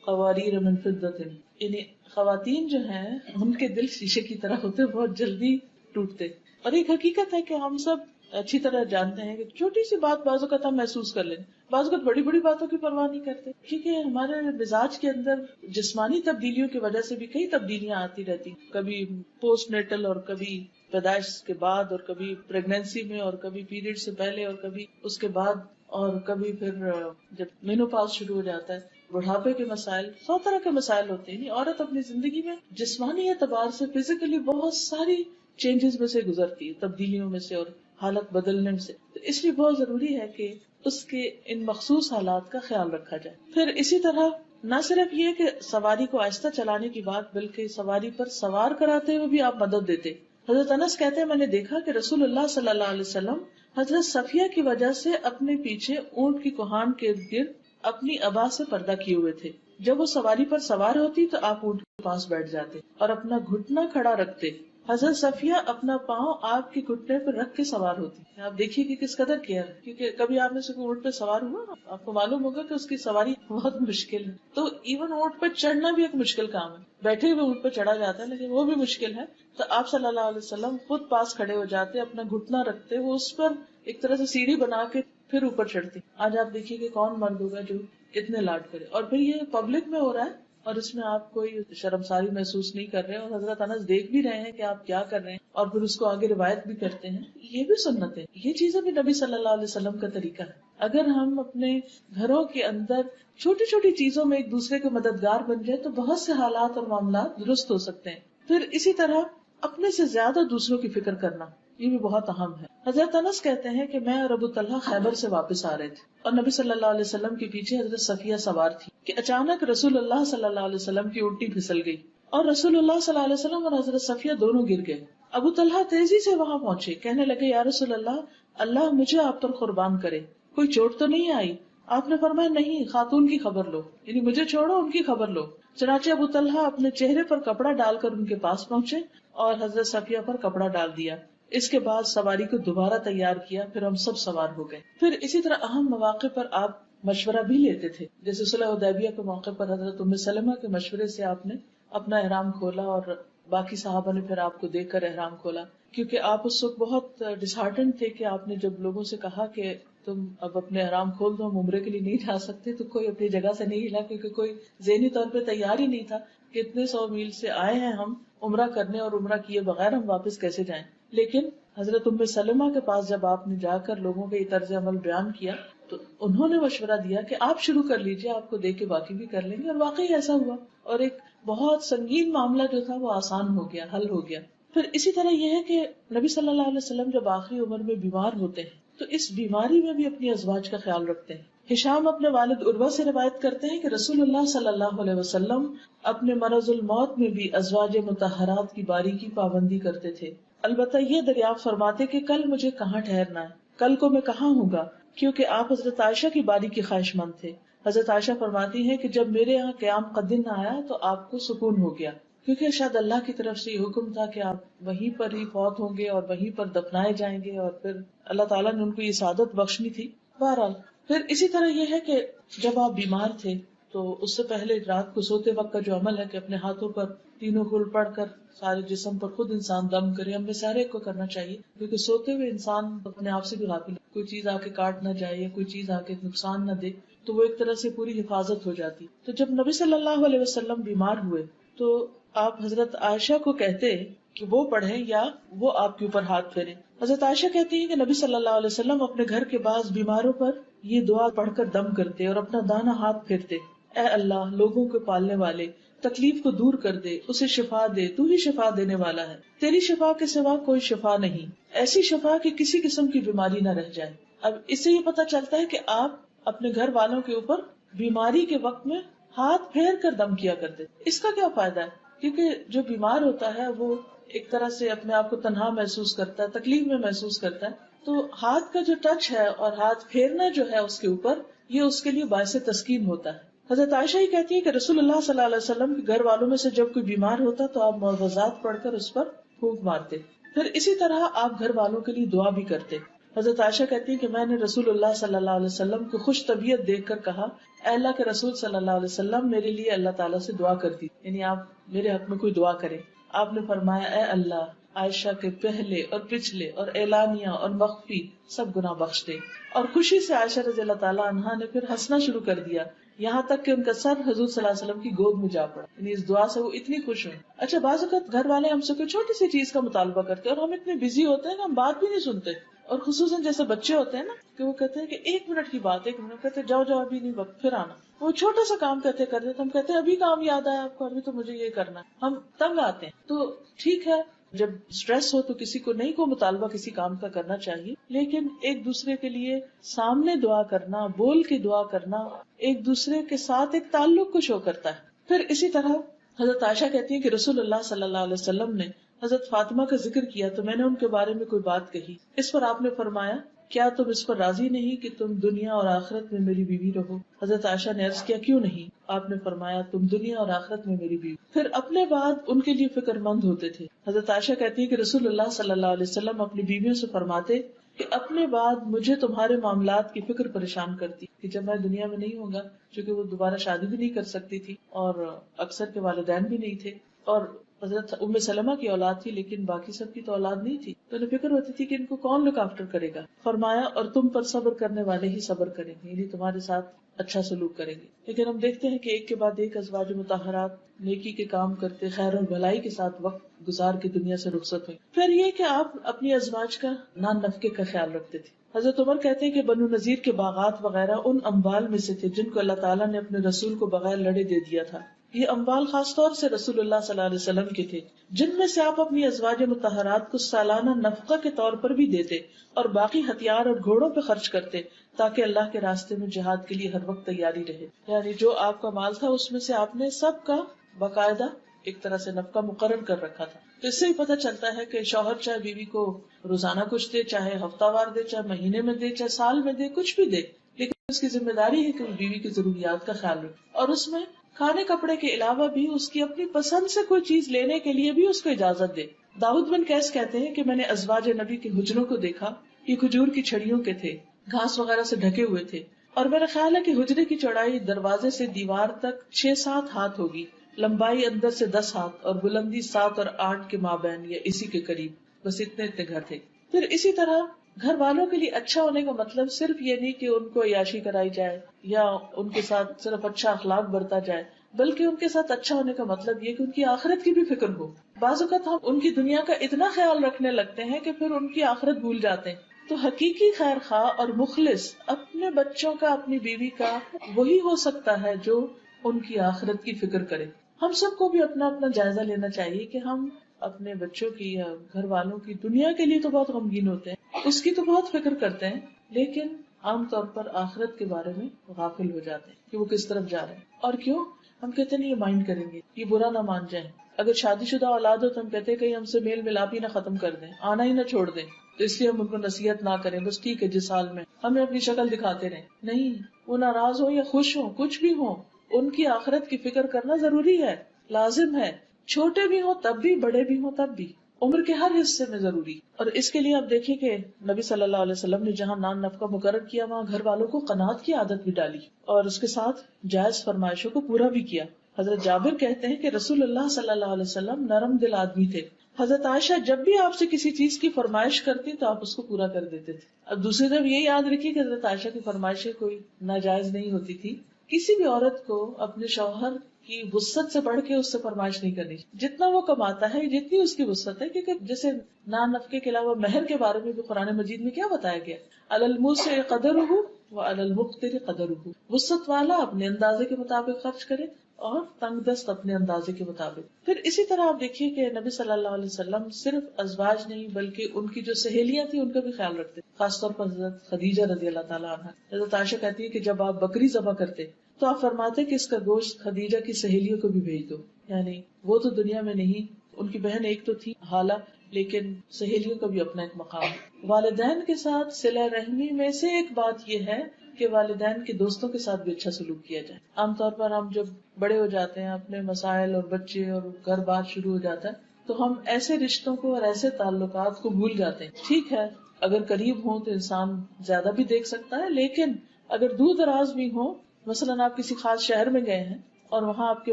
قواریر من فضة، یعنی خواتین جو ہیں ان کے دل شیشے کی طرح ہوتے، بہت جلدی ٹوٹتے۔ اور ایک حقیقت ہے کہ ہم سب اچھی طرح جانتے ہیں کہ چھوٹی سی بات بعض اوقات ہم محسوس کر لیں، بعض اوقات بڑی بڑی باتوں کی پرواہ نہیں کرتے، کیونکہ ہمارے مزاج کے اندر جسمانی تبدیلیوں کی وجہ سے بھی کئی تبدیلیاں آتی رہتی، کبھی پوسٹ نیٹل اور کبھی پیدائش کے بعد، اور کبھی پریگنینسی میں، اور کبھی پیریڈ سے پہلے، اور کبھی اس کے بعد، اور کبھی پھر جب مینوپاز شروع ہو جاتا ہے، بڑھاپے کے مسائل، 100 طرح کے مسائل ہوتے ہیں۔ عورت اپنی زندگی میں جسمانی اعتبار سے فزیکلی بہت ساری چینجز میں سے گزرتی ہے، تبدیلیوں میں سے اور حالت بدلنے سے، تو اس لیے بہت ضروری ہے کہ اس کے ان مخصوص حالات کا خیال رکھا جائے۔ پھر اسی طرح نہ صرف یہ کہ سواری کو آہستہ چلانے کی بات، بلکہ سواری پر سوار کراتے ہوئے بھی آپ مدد دیتے۔ حضرت انس کہتے ہیں، میں نے دیکھا کہ رسول اللہ صلی اللہ علیہ وسلم حضرت صفیہ کی وجہ سے اپنے پیچھے اونٹ کی کوہان کے ارد گرد اپنی ابا سے پردہ کیے ہوئے تھے۔ جب وہ سواری پر سوار ہوتی تو آپ اونٹ کے پاس بیٹھ جاتے اور اپنا گھٹنا کھڑا رکھتے۔ حضرت صفیہ اپنا پاؤں آپ کے گھٹنے پر رکھ کے سوار ہوتی۔ آپ دیکھیے کہ کس قدر کیئر ہے، کیونکہ کبھی آپ میں سے کوئی اونٹ پہ سوار ہوا، آپ کو معلوم ہوگا کہ اس کی سواری بہت مشکل ہے۔ تو ایون اونٹ پہ چڑھنا بھی ایک مشکل کام ہے، بیٹھے ہوئے اونٹ پہ چڑھا جاتا ہے لیکن وہ بھی مشکل ہے۔ تو آپ صلی اللہ علیہ وسلم خود پاس کھڑے ہو جاتے، اپنا گھٹنا رکھتے، وہ اس پر ایک طرح سے سیڑھی بنا کے پھر اوپر چڑھتی۔ آج آپ دیکھیے کہ کون مرد ہوگا جو اتنے لاڈ کرے، اور پھر یہ پبلک میں ہو رہا ہے اور اس میں آپ کوئی شرمساری محسوس نہیں کر رہے، اور حضرت انس دیکھ بھی رہے ہیں کہ آپ کیا کر رہے ہیں، اور پھر اس کو آگے روایت بھی کرتے ہیں۔ یہ بھی سنت ہے، یہ چیزیں بھی نبی صلی اللہ علیہ وسلم کا طریقہ ہے۔ اگر ہم اپنے گھروں کے اندر چھوٹی چھوٹی چیزوں میں ایک دوسرے کے مددگار بن جائے تو بہت سے حالات اور معاملات درست ہو سکتے ہیں۔ پھر اسی طرح اپنے سے زیادہ دوسروں کی فکر کرنا، یہ بھی بہت اہم ہے۔ حضرت انس کہتے ہیں کہ میں اور ابو طلحہ خیبر سے واپس آ رہے تھے اور نبی صلی اللہ علیہ وسلم کے پیچھے حضرت صفیہ سوار تھی کہ اچانک رسول اللہ صلی اللہ علیہ وسلم کی اونٹی پھسل گئی اور رسول اللہ صلی اللہ علیہ وسلم اور حضرت صفیہ دونوں گر گئے۔ ابو طلحہ تیزی سے وہاں پہنچے، کہنے لگے، یا رسول اللہ، اللہ مجھے آپ پر قربان کرے، کوئی چوٹ تو نہیں آئی؟ آپ نے فرمایا، نہیں، خاتون کی خبر لو، یعنی مجھے چھوڑو، ان کی خبر لو۔ چنانچہ ابو طلحہ اپنے چہرے پر کپڑا ڈال کر ان کے پاس پہنچے اور حضرت صفیہ پر کپڑا ڈال دیا۔ اس کے بعد سواری کو دوبارہ تیار کیا، پھر ہم سب سوار ہو گئے. پھر اسی طرح اہم مواقع پر آپ مشورہ بھی لیتے تھے، جیسے صلح حدیبیہ کے موقع پر حضرت ام سلمہ کے مشورے سے آپ نے اپنا احرام کھولا اور باقی صحابہ نے پھر آپ کو دیکھ کر احرام کھولا، کیونکہ آپ اس وقت بہت ڈسہارٹنڈ تھے کہ آپ نے جب لوگوں سے کہا کہ تم اب اپنے احرام کھول دو، ہم عمرے کے لیے نہیں جا سکتے، تو کوئی اپنی جگہ سے نہیں ہلا، کیونکہ کوئی ذہنی طور پہ تیار ہی نہیں تھا کہ اتنے 100 میل سے آئے ہیں ہم عمرہ کرنے اور عمرہ کیے بغیر ہم واپس کیسے جائیں. لیکن حضرت ام سلمہ کے پاس جب آپ نے جا کر لوگوں کے یہ طرز عمل بیان کیا تو انہوں نے مشورہ دیا کہ آپ شروع کر لیجئے، آپ کو دیکھ کے باقی بھی کر لیں گے، اور واقعی ایسا ہوا اور ایک بہت سنگین معاملہ جو تھا وہ آسان ہو گیا، حل ہو گیا. پھر اسی طرح یہ ہے کہ نبی صلی اللہ علیہ وسلم جب آخری عمر میں بیمار ہوتے ہیں تو اس بیماری میں بھی اپنی ازواج کا خیال رکھتے ہیں. ہشام اپنے والد عروہ سے روایت کرتے ہیں کہ رسول اللہ صلی اللہ علیہ وسلم اپنے مرض الموت میں بھی ازواج مطہرات کی باری کی پابندی کرتے تھے. البتہ یہ دریافت فرماتے کہ کل مجھے کہاں ٹھہرنا ہے، کل کو میں کہاں ہوں گا، کیونکہ آپ حضرت عائشہ کی باری کی خواہش مند تھے. حضرت عائشہ فرماتی ہیں کہ جب میرے یہاں قیام کا دن آیا تو آپ کو سکون ہو گیا، کیونکہ شاید اللہ کی طرف سے یہ حکم تھا کہ آپ وہیں پر ہی فوت ہوں گے اور وہیں پر دفنائے جائیں گے، اور پھر اللہ تعالیٰ نے ان کو یہ سعادت بخشنی تھی. بہرحال پھر اسی طرح یہ ہے کہ جب آپ بیمار تھے تو اس سے پہلے رات کو سوتے وقت کا جو عمل ہے کہ اپنے ہاتھوں پر تینوں کل پڑھ کر سارے جسم پر خود انسان دم کرے، ہم میں سے ہر ایک کو کرنا چاہیے، کیونکہ سوتے ہوئے انسان اپنے آپ سے بھی غافل، کوئی چیز آ کے کاٹ نہ جائے یا کوئی چیز آ کے نقصان نہ دے، تو وہ ایک طرح سے پوری حفاظت ہو جاتی. تو جب نبی صلی اللہ علیہ وسلم بیمار ہوئے تو آپ حضرت عائشہ کو کہتے کہ وہ پڑھیں یا وہ آپ کے اوپر ہاتھ پھیرے. حضرت عائشہ کہتی ہیں کہ نبی صلی اللہ علیہ وسلم اپنے گھر کے بعض بیماروں پر یہ دعا پڑھ کر دم کرتے اور اپنا دانا ہاتھ پھیرتے، اے اللہ لوگوں کو پالنے والے، تکلیف کو دور کر دے، اسے شفا دے، تو ہی شفا دینے والا ہے، تیری شفا کے سوا کوئی شفا نہیں، ایسی شفا کہ کسی قسم کی بیماری نہ رہ جائے. اب اس سے یہ پتہ چلتا ہے کہ آپ اپنے گھر والوں کے اوپر بیماری کے وقت میں ہاتھ پھیر کر دم کیا کرتے. اس کا کیا فائدہ ہے؟ کیونکہ جو بیمار ہوتا ہے وہ ایک طرح سے اپنے آپ کو تنہا محسوس کرتا ہے، تکلیف میں محسوس کرتا ہے، تو ہاتھ کا جو ٹچ ہے اور ہاتھ پھیرنا جو ہے اس کے اوپر، یہ اس کے لیے باعث تسکین ہوتا ہے. حضرت عائشہ ہی کہتی ہے کہ رسول اللہ صلی اللہ علیہ وسلم کے گھر والوں میں سے جب کوئی بیمار ہوتا تو آپ معوذات پڑھ کر اس پر پھونک مارتے. پھر اسی طرح آپ گھر والوں کے لیے دعا بھی کرتے. حضرت عائشہ کہتی ہے کہ میں نے رسول اللہ صلی اللہ علیہ وسلم کو خوش طبیعت دیکھ کر کہا، اے اللہ کے رسول صلی اللہ علیہ وسلم میرے لیے اللہ تعالیٰ سے دعا کرتی، یعنی آپ میرے حق میں کوئی دعا کریں. آپ نے فرمایا، اے اللہ عائشہ کے پہلے اور پچھلے اور اعلانیہ اور مخفی سب گناہ بخش دے. اور خوشی سے عائشہ رضی اللہ تعالیٰ عنہا نے پھر ہنسنا شروع کر دیا، یہاں تک کہ ان کا سر حضور صلی اللہ علیہ وسلم کی گود میں جا پڑا. یعنی اس دعا سے وہ اتنی خوش ہوئی. اچھا، بعض اوقات گھر والے ہم سے کوئی چھوٹی سی چیز کا مطالبہ کرتے ہیں اور ہم اتنے بزی ہوتے ہیں کہ ہم بات بھی نہیں سنتے، اور خصوصاً جیسے بچے ہوتے ہیں نا کہ وہ کہتے ہیں کہ 1 منٹ کی بات، 1 منٹ، کہتے ہیں جاؤ جاؤ ابھی نہیں، وقت پھر آنا. وہ چھوٹا سا کام کہتے کرتے تو ہم کہتے ہیں ابھی کام یاد آیا آپ کو، ابھی تو مجھے یہ کرنا ہے، ہم تنگ آتے ہیں. تو ٹھیک ہے، جب اسٹریس ہو تو کسی کو نہیں کو مطالبہ کسی کام کا کرنا چاہیے، لیکن ایک دوسرے کے لیے سامنے دعا کرنا، بول کے دعا کرنا ایک دوسرے کے ساتھ ایک تعلق کو شو کرتا ہے. پھر اسی طرح حضرت عائشہ کہتی ہیں کہ رسول اللہ صلی اللہ علیہ وسلم نے حضرت فاطمہ کا ذکر کیا تو میں نے ان کے بارے میں کوئی بات کہی. اس پر آپ نے فرمایا، کیا تم اس پر راضی نہیں کہ تم دنیا اور آخرت میں میری بیوی رہو؟ حضرت عائشہ نے عرض کیا، کیوں نہیں؟ آپ نے فرمایا، تم دنیا اور آخرت میں میری بیوی. پھر اپنے بعد ان کے لیے فکر مند ہوتے تھے. حضرت عائشہ کہتی ہے کہ رسول اللہ صلی اللہ علیہ وسلم اپنی بیویوں سے فرماتے کہ اپنے بعد مجھے تمہارے معاملات کی فکر پریشان کرتی کہ جب میں دنیا میں نہیں ہوں گا، چونکہ وہ دوبارہ شادی بھی نہیں کر سکتی تھی اور اکثر کے والدین بھی نہیں تھے، اور حضرت ام سلمہ کی اولاد تھی لیکن باقی سب کی تو اولاد نہیں تھی، تو انہیں فکر ہوتی تھی کہ ان کو کون لک آفٹر کرے گا. فرمایا، اور تم پر صبر کرنے والے ہی صبر کریں گے، یعنی تمہارے ساتھ اچھا سلوک کریں گے. لیکن ہم دیکھتے ہیں کہ ایک کے بعد ایک ازواج مطہرات نیکی کے کام کرتے، خیر اور بھلائی کے ساتھ وقت گزار کے دنیا سے رخصت ہوئی. پھر یہ کہ آپ اپنی ازواج کا نان نفقے کا خیال رکھتے تھے. حضرت عمر کہتے ہیں کہ بنو نذیر کے باغات وغیرہ ان اموال میں سے تھے جن کو اللہ تعالیٰ نے اپنے رسول کو بغیر لڑے دے دیا تھا. یہ اموال خاص طور سے رسول اللہ صلی اللہ علیہ وسلم کے تھے، جن میں سے آپ اپنی ازواج مطہرات کو سالانہ نفقہ کے طور پر بھی دیتے اور باقی ہتھیار اور گھوڑوں پہ خرچ کرتے تاکہ اللہ کے راستے میں جہاد کے لیے ہر وقت تیاری رہے. یعنی جو آپ کا مال تھا اس میں سے آپ نے سب کا باقاعدہ ایک طرح سے نفقہ مقرر کر رکھا تھا. تو اس سے ہی پتہ چلتا ہے کہ شوہر چاہے بیوی کو روزانہ کچھ دے، چاہے ہفتہ وار دے، چاہے مہینے میں دے، چاہے سال میں دے، کچھ بھی دے، لیکن اس کی ذمہ داری ہے کہ وہ بیوی کی ضروریات کا خیال رکھے، اور اس میں کھانے کپڑے کے علاوہ بھی اس کی اپنی پسند سے کوئی چیز لینے کے لیے بھی اس کو اجازت دے. داؤد بن قیس کہتے ہیں کہ میں نے ازواج نبی کے حجروں کو دیکھا، یہ کھجور کی چھڑیوں کے تھے، گھاس وغیرہ سے ڈھکے ہوئے تھے، اور میرا خیال ہے کہ حجرے کی چوڑائی دروازے سے دیوار تک 6-7 ہاتھ ہوگی، لمبائی اندر سے 10 ہاتھ اور بلندی 7 اور 8 کے مابین یا اسی کے قریب، بس اتنے گھر تھے۔ پھر اسی طرح گھر والوں کے لیے اچھا ہونے کا مطلب صرف یہ نہیں کہ ان کو عیاشی کرائی جائے یا ان کے ساتھ صرف اچھا اخلاق برتا جائے، بلکہ ان کے ساتھ اچھا ہونے کا مطلب یہ کہ ان کی آخرت کی بھی فکر ہو۔ بعض اوقات ہم ان کی دنیا کا اتنا خیال رکھنے لگتے ہیں کہ پھر ان کی آخرت بھول جاتے ہیں۔ تو حقیقی خیر خواہ اور مخلص اپنے بچوں کا، اپنی بیوی کا وہی ہو سکتا ہے جو ان کی آخرت کی فکر کرے۔ ہم سب کو بھی اپنا اپنا جائزہ لینا چاہیے کہ ہم اپنے بچوں کی یا گھر والوں کی، دنیا کے لیے تو بہت غمگین ہوتے ہیں، اس کی تو بہت فکر کرتے ہیں، لیکن عام طور پر آخرت کے بارے میں غافل ہو جاتے ہیں کہ وہ کس طرف جا رہے ہیں۔ اور کیوں؟ ہم کہتے ہیں یہ مائنڈ کریں گے، یہ برا نہ مان جائیں۔ اگر شادی شدہ اولاد ہو تو ہم کہتے ہیں کہ ہم سے میل ملاپ ہی نہ ختم کر دیں، آنا ہی نہ چھوڑ دیں، تو اس لیے ہم ان کو نصیحت نہ کریں، بس ٹھیک ہے جس حال میں ہمیں اپنی شکل دکھاتے رہیں۔ نہیں، وہ ناراض ہو یا خوش ہو، کچھ بھی ہو، ان کی آخرت کی فکر کرنا ضروری ہے، لازم ہے، چھوٹے بھی ہوں تب بھی، بڑے بھی ہوں تب بھی، عمر کے ہر حصے میں ضروری۔ اور اس کے لیے آپ دیکھیں کہ نبی صلی اللہ علیہ وسلم نے جہاں نان نفقہ مقرر کیا وہاں گھر والوں کو قناعت کی عادت بھی ڈالی اور اس کے ساتھ جائز فرمائشوں کو پورا بھی کیا۔ حضرت جابر کہتے ہیں کہ رسول اللہ صلی اللہ علیہ وسلم نرم دل آدمی تھے۔ حضرت عائشہ جب بھی آپ سے کسی چیز کی فرمائش کرتی تو آپ اس کو پورا کر دیتے تھے۔ اب دوسری طرف یہ یاد رکھیے کہ حضرت عائشہ کی فرمائشیں کوئی ناجائز نہیں ہوتی تھی۔ کسی بھی عورت کو اپنے شوہر کی وسعت سے بڑھ کے اس سے فرمائش نہیں کرنی، جتنا وہ کماتا ہے جتنی اس کی وسعت ہے، کیونکہ جیسے نان نفقے کے علاوہ مہر کے بارے میں بھی قرآن مجید میں کیا بتایا گیا، علی الموسع قدرہ وعلی المقتر قدرہ، وسعت والا اپنے اندازے کے مطابق خرچ کرے اور تنگ دست اپنے اندازے کے مطابق۔ پھر اسی طرح آپ دیکھیے کہ نبی صلی اللہ علیہ وسلم صرف ازواج نہیں بلکہ ان کی جو سہیلیاں تھیں ان کا بھی خیال رکھتے، خاص طور پر حضرت خدیجہ رضی اللہ تعالیٰ عنہ۔ حضرت عائشہ کہتی ہے کہ جب آپ بکری ذبح کرتے تو آپ فرماتے کہ اس کا گوشت خدیجہ کی سہیلیوں کو بھی بھیج دو، یعنی وہ تو دنیا میں نہیں، ان کی بہن ایک تو تھی حالہ، لیکن سہیلیوں کا بھی اپنا ایک مقام ہے۔ والدین کے ساتھ صلہ رحمی میں سے ایک بات یہ ہے کہ والدین کے دوستوں کے ساتھ بھی اچھا سلوک کیا جائے۔ عام طور پر ہم جب بڑے ہو جاتے ہیں، اپنے مسائل اور بچے اور گھر بار شروع ہو جاتا ہے، تو ہم ایسے رشتوں کو اور ایسے تعلقات کو بھول جاتے ہیں۔ ٹھیک ہے، اگر قریب ہوں تو انسان زیادہ بھی دیکھ سکتا ہے، لیکن اگر دور دراز بھی ہوں، مثلاً آپ کسی خاص شہر میں گئے ہیں اور وہاں آپ کے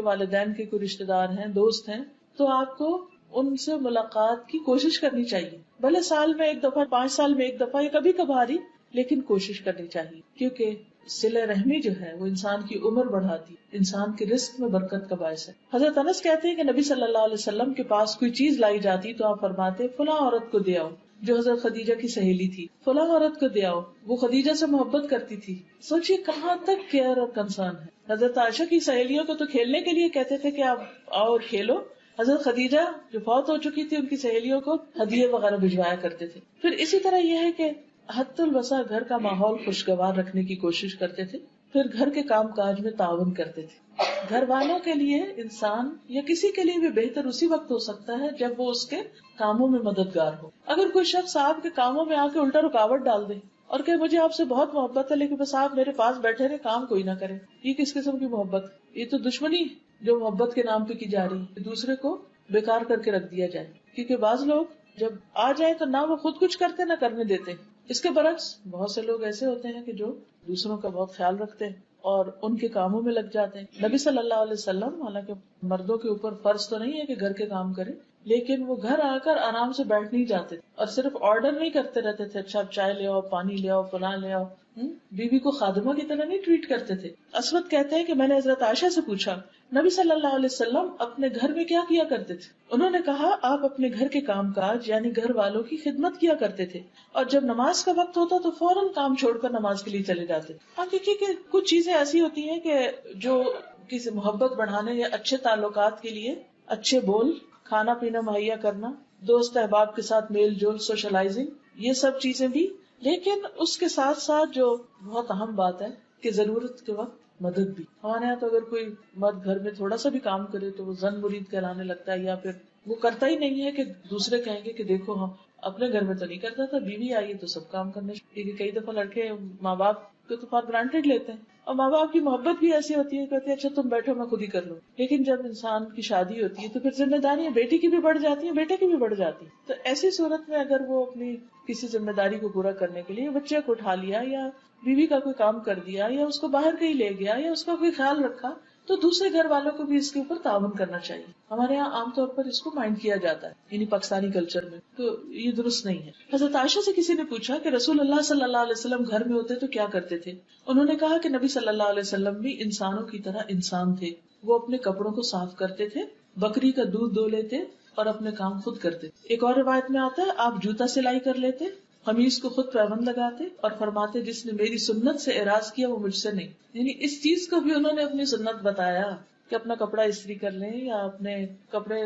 والدین کے کوئی رشتے دار ہیں، دوست ہیں، تو آپ کو ان سے ملاقات کی کوشش کرنی چاہیے، بھلے سال میں ایک دفعہ، 5 سال میں ایک دفعہ یا کبھی کبھار ہی، لیکن کوشش کرنی چاہیے، کیونکہ صلہ رحمی جو ہے وہ انسان کی عمر بڑھاتی، انسان کے رزق میں برکت کا باعث ہے۔ حضرت انس کہتے ہیں کہ نبی صلی اللہ علیہ وسلم کے پاس کوئی چیز لائی جاتی تو آپ فرماتے فلاں عورت کو دے آؤ، جو حضرت خدیجہ کی سہیلی تھی، فلاں عورت کو دے آؤ، وہ خدیجہ سے محبت کرتی تھی۔ سوچئے کہاں تک کیئر اور کنسرن ہے۔ حضرت عائشہ کی سہیلیوں کو تو کھیلنے کے لیے کہتے تھے کہ آپ آؤ اور کھیلو، حضرت خدیجہ جو فوت ہو چکی تھی ان کی سہیلیوں کو ہدیے وغیرہ بھجوایا کرتے تھے۔ پھر اسی طرح یہ ہے کہ حد الوسع گھر کا ماحول خوشگوار رکھنے کی کوشش کرتے تھے، پھر گھر کے کام کاج میں تعاون کرتے تھے۔ گھر والوں کے لیے انسان یا کسی کے لیے بھی بہتر اسی وقت ہو سکتا ہے جب وہ اس کے کاموں میں مددگار ہو۔ اگر کوئی شخص آپ کے کاموں میں آ کے الٹا رکاوٹ ڈال دے اور کہ مجھے آپ سے بہت محبت ہے لیکن بس آپ میرے پاس بیٹھے رہے، کام کوئی نہ کرے، یہ کس قسم کی محبت؟ یہ تو دشمنی جو محبت کے نام پہ کی جا رہی ہے، دوسرے کو بیکار کر کے رکھ دیا جائے۔ کیونکہ بعض لوگ جب آ جائیں تو نہ وہ خود کچھ کرتے نہ کرنے دیتے۔ اس کے برعکس بہت سے لوگ ایسے ہوتے ہیں کہ جو دوسروں کا بہت خیال رکھتے ہیں اور ان کے کاموں میں لگ جاتے ہیں۔ نبی صلی اللہ علیہ وسلم حالانکہ مردوں کے اوپر فرض تو نہیں ہے کہ گھر کے کام کرے، لیکن وہ گھر آ کر آرام سے بیٹھ نہیں جاتے اور صرف آرڈر نہیں کرتے رہتے تھے، اچھا اب چائے لے آؤ، پانی لے آؤ، فلاں لے آؤ۔ بیوی کو خادمہ کی طرح نہیں ٹریٹ کرتے تھے۔ اسود کہتے ہیں کہ میں نے حضرت عائشہ سے پوچھا نبی صلی اللہ علیہ وسلم اپنے گھر میں کیا کیا کرتے تھے؟ انہوں نے کہا آپ اپنے گھر کے کام کاج یعنی گھر والوں کی خدمت کیا کرتے تھے، اور جب نماز کا وقت ہوتا تو فوراً کام چھوڑ کر نماز کے لیے چلے جاتے۔ آپ دیکھیے کہ کچھ چیزیں ایسی ہوتی ہیں کہ جو کسی محبت بڑھانے یا اچھے تعلقات کے لیے، اچھے بول، کھانا پینا مہیا کرنا، دوست احباب کے ساتھ میل جول، سوشلائزنگ، یہ سب چیزیں بھی، لیکن اس کے ساتھ ساتھ جو بہت اہم بات ہے کہ ضرورت کے وقت مدد بھی۔ ہمارے یہاں تو اگر کوئی مرد گھر میں تھوڑا سا بھی کام کرے تو وہ زن مرید کہلانے لگتا ہے، یا پھر وہ کرتا ہی نہیں ہے کہ دوسرے کہیں گے کہ دیکھو ہم اپنے گھر میں تو نہیں کرتا تھا، بیوی آئی ہے تو سب کام کرنے۔ کیونکہ کئی دفعہ لڑکے ماں باپ تو فار گرانٹیڈ لیتے ہیں. اور ماں باپ کی محبت بھی ایسی ہوتی ہے، کہتے ہیں اچھا تم بیٹھو میں خود ہی کر لوں. لیکن جب انسان کی شادی ہوتی ہے تو پھر ذمہ داریاں بیٹی کی بھی بڑھ جاتی ہیں، بیٹے کی بھی بڑھ جاتی ہیں. تو ایسی صورت میں اگر وہ اپنی کسی ذمہ داری کو پورا کرنے کے لیے بچے کو اٹھا لیا یا بیوی کا کوئی کام کر دیا یا اس کو باہر کہیں لے گیا یا اس کا کوئی خیال رکھا، تو دوسرے گھر والوں کو بھی اس کے اوپر تعاون کرنا چاہیے. ہمارے یہاں عام طور پر اس کو مائنڈ کیا جاتا ہے، یعنی پاکستانی کلچر میں، تو یہ درست نہیں ہے. حضرت عائشہ سے کسی نے پوچھا کہ رسول اللہ صلی اللہ علیہ وسلم گھر میں ہوتے تو کیا کرتے تھے؟ انہوں نے کہا کہ نبی صلی اللہ علیہ وسلم بھی انسانوں کی طرح انسان تھے. وہ اپنے کپڑوں کو صاف کرتے تھے، بکری کا دودھ دو لیتے اور اپنے کام خود کرتے. ایک اور روایت میں آتا ہے آپ جوتا سلائی کر لیتے، قمیص کو خود پیبند لگاتے اور فرماتے جس نے میری سنت سے اعراض کیا وہ مجھ سے نہیں. یعنی اس چیز کو بھی انہوں نے اپنی سنت بتایا کہ اپنا کپڑا استری کر لیں یا اپنے کپڑے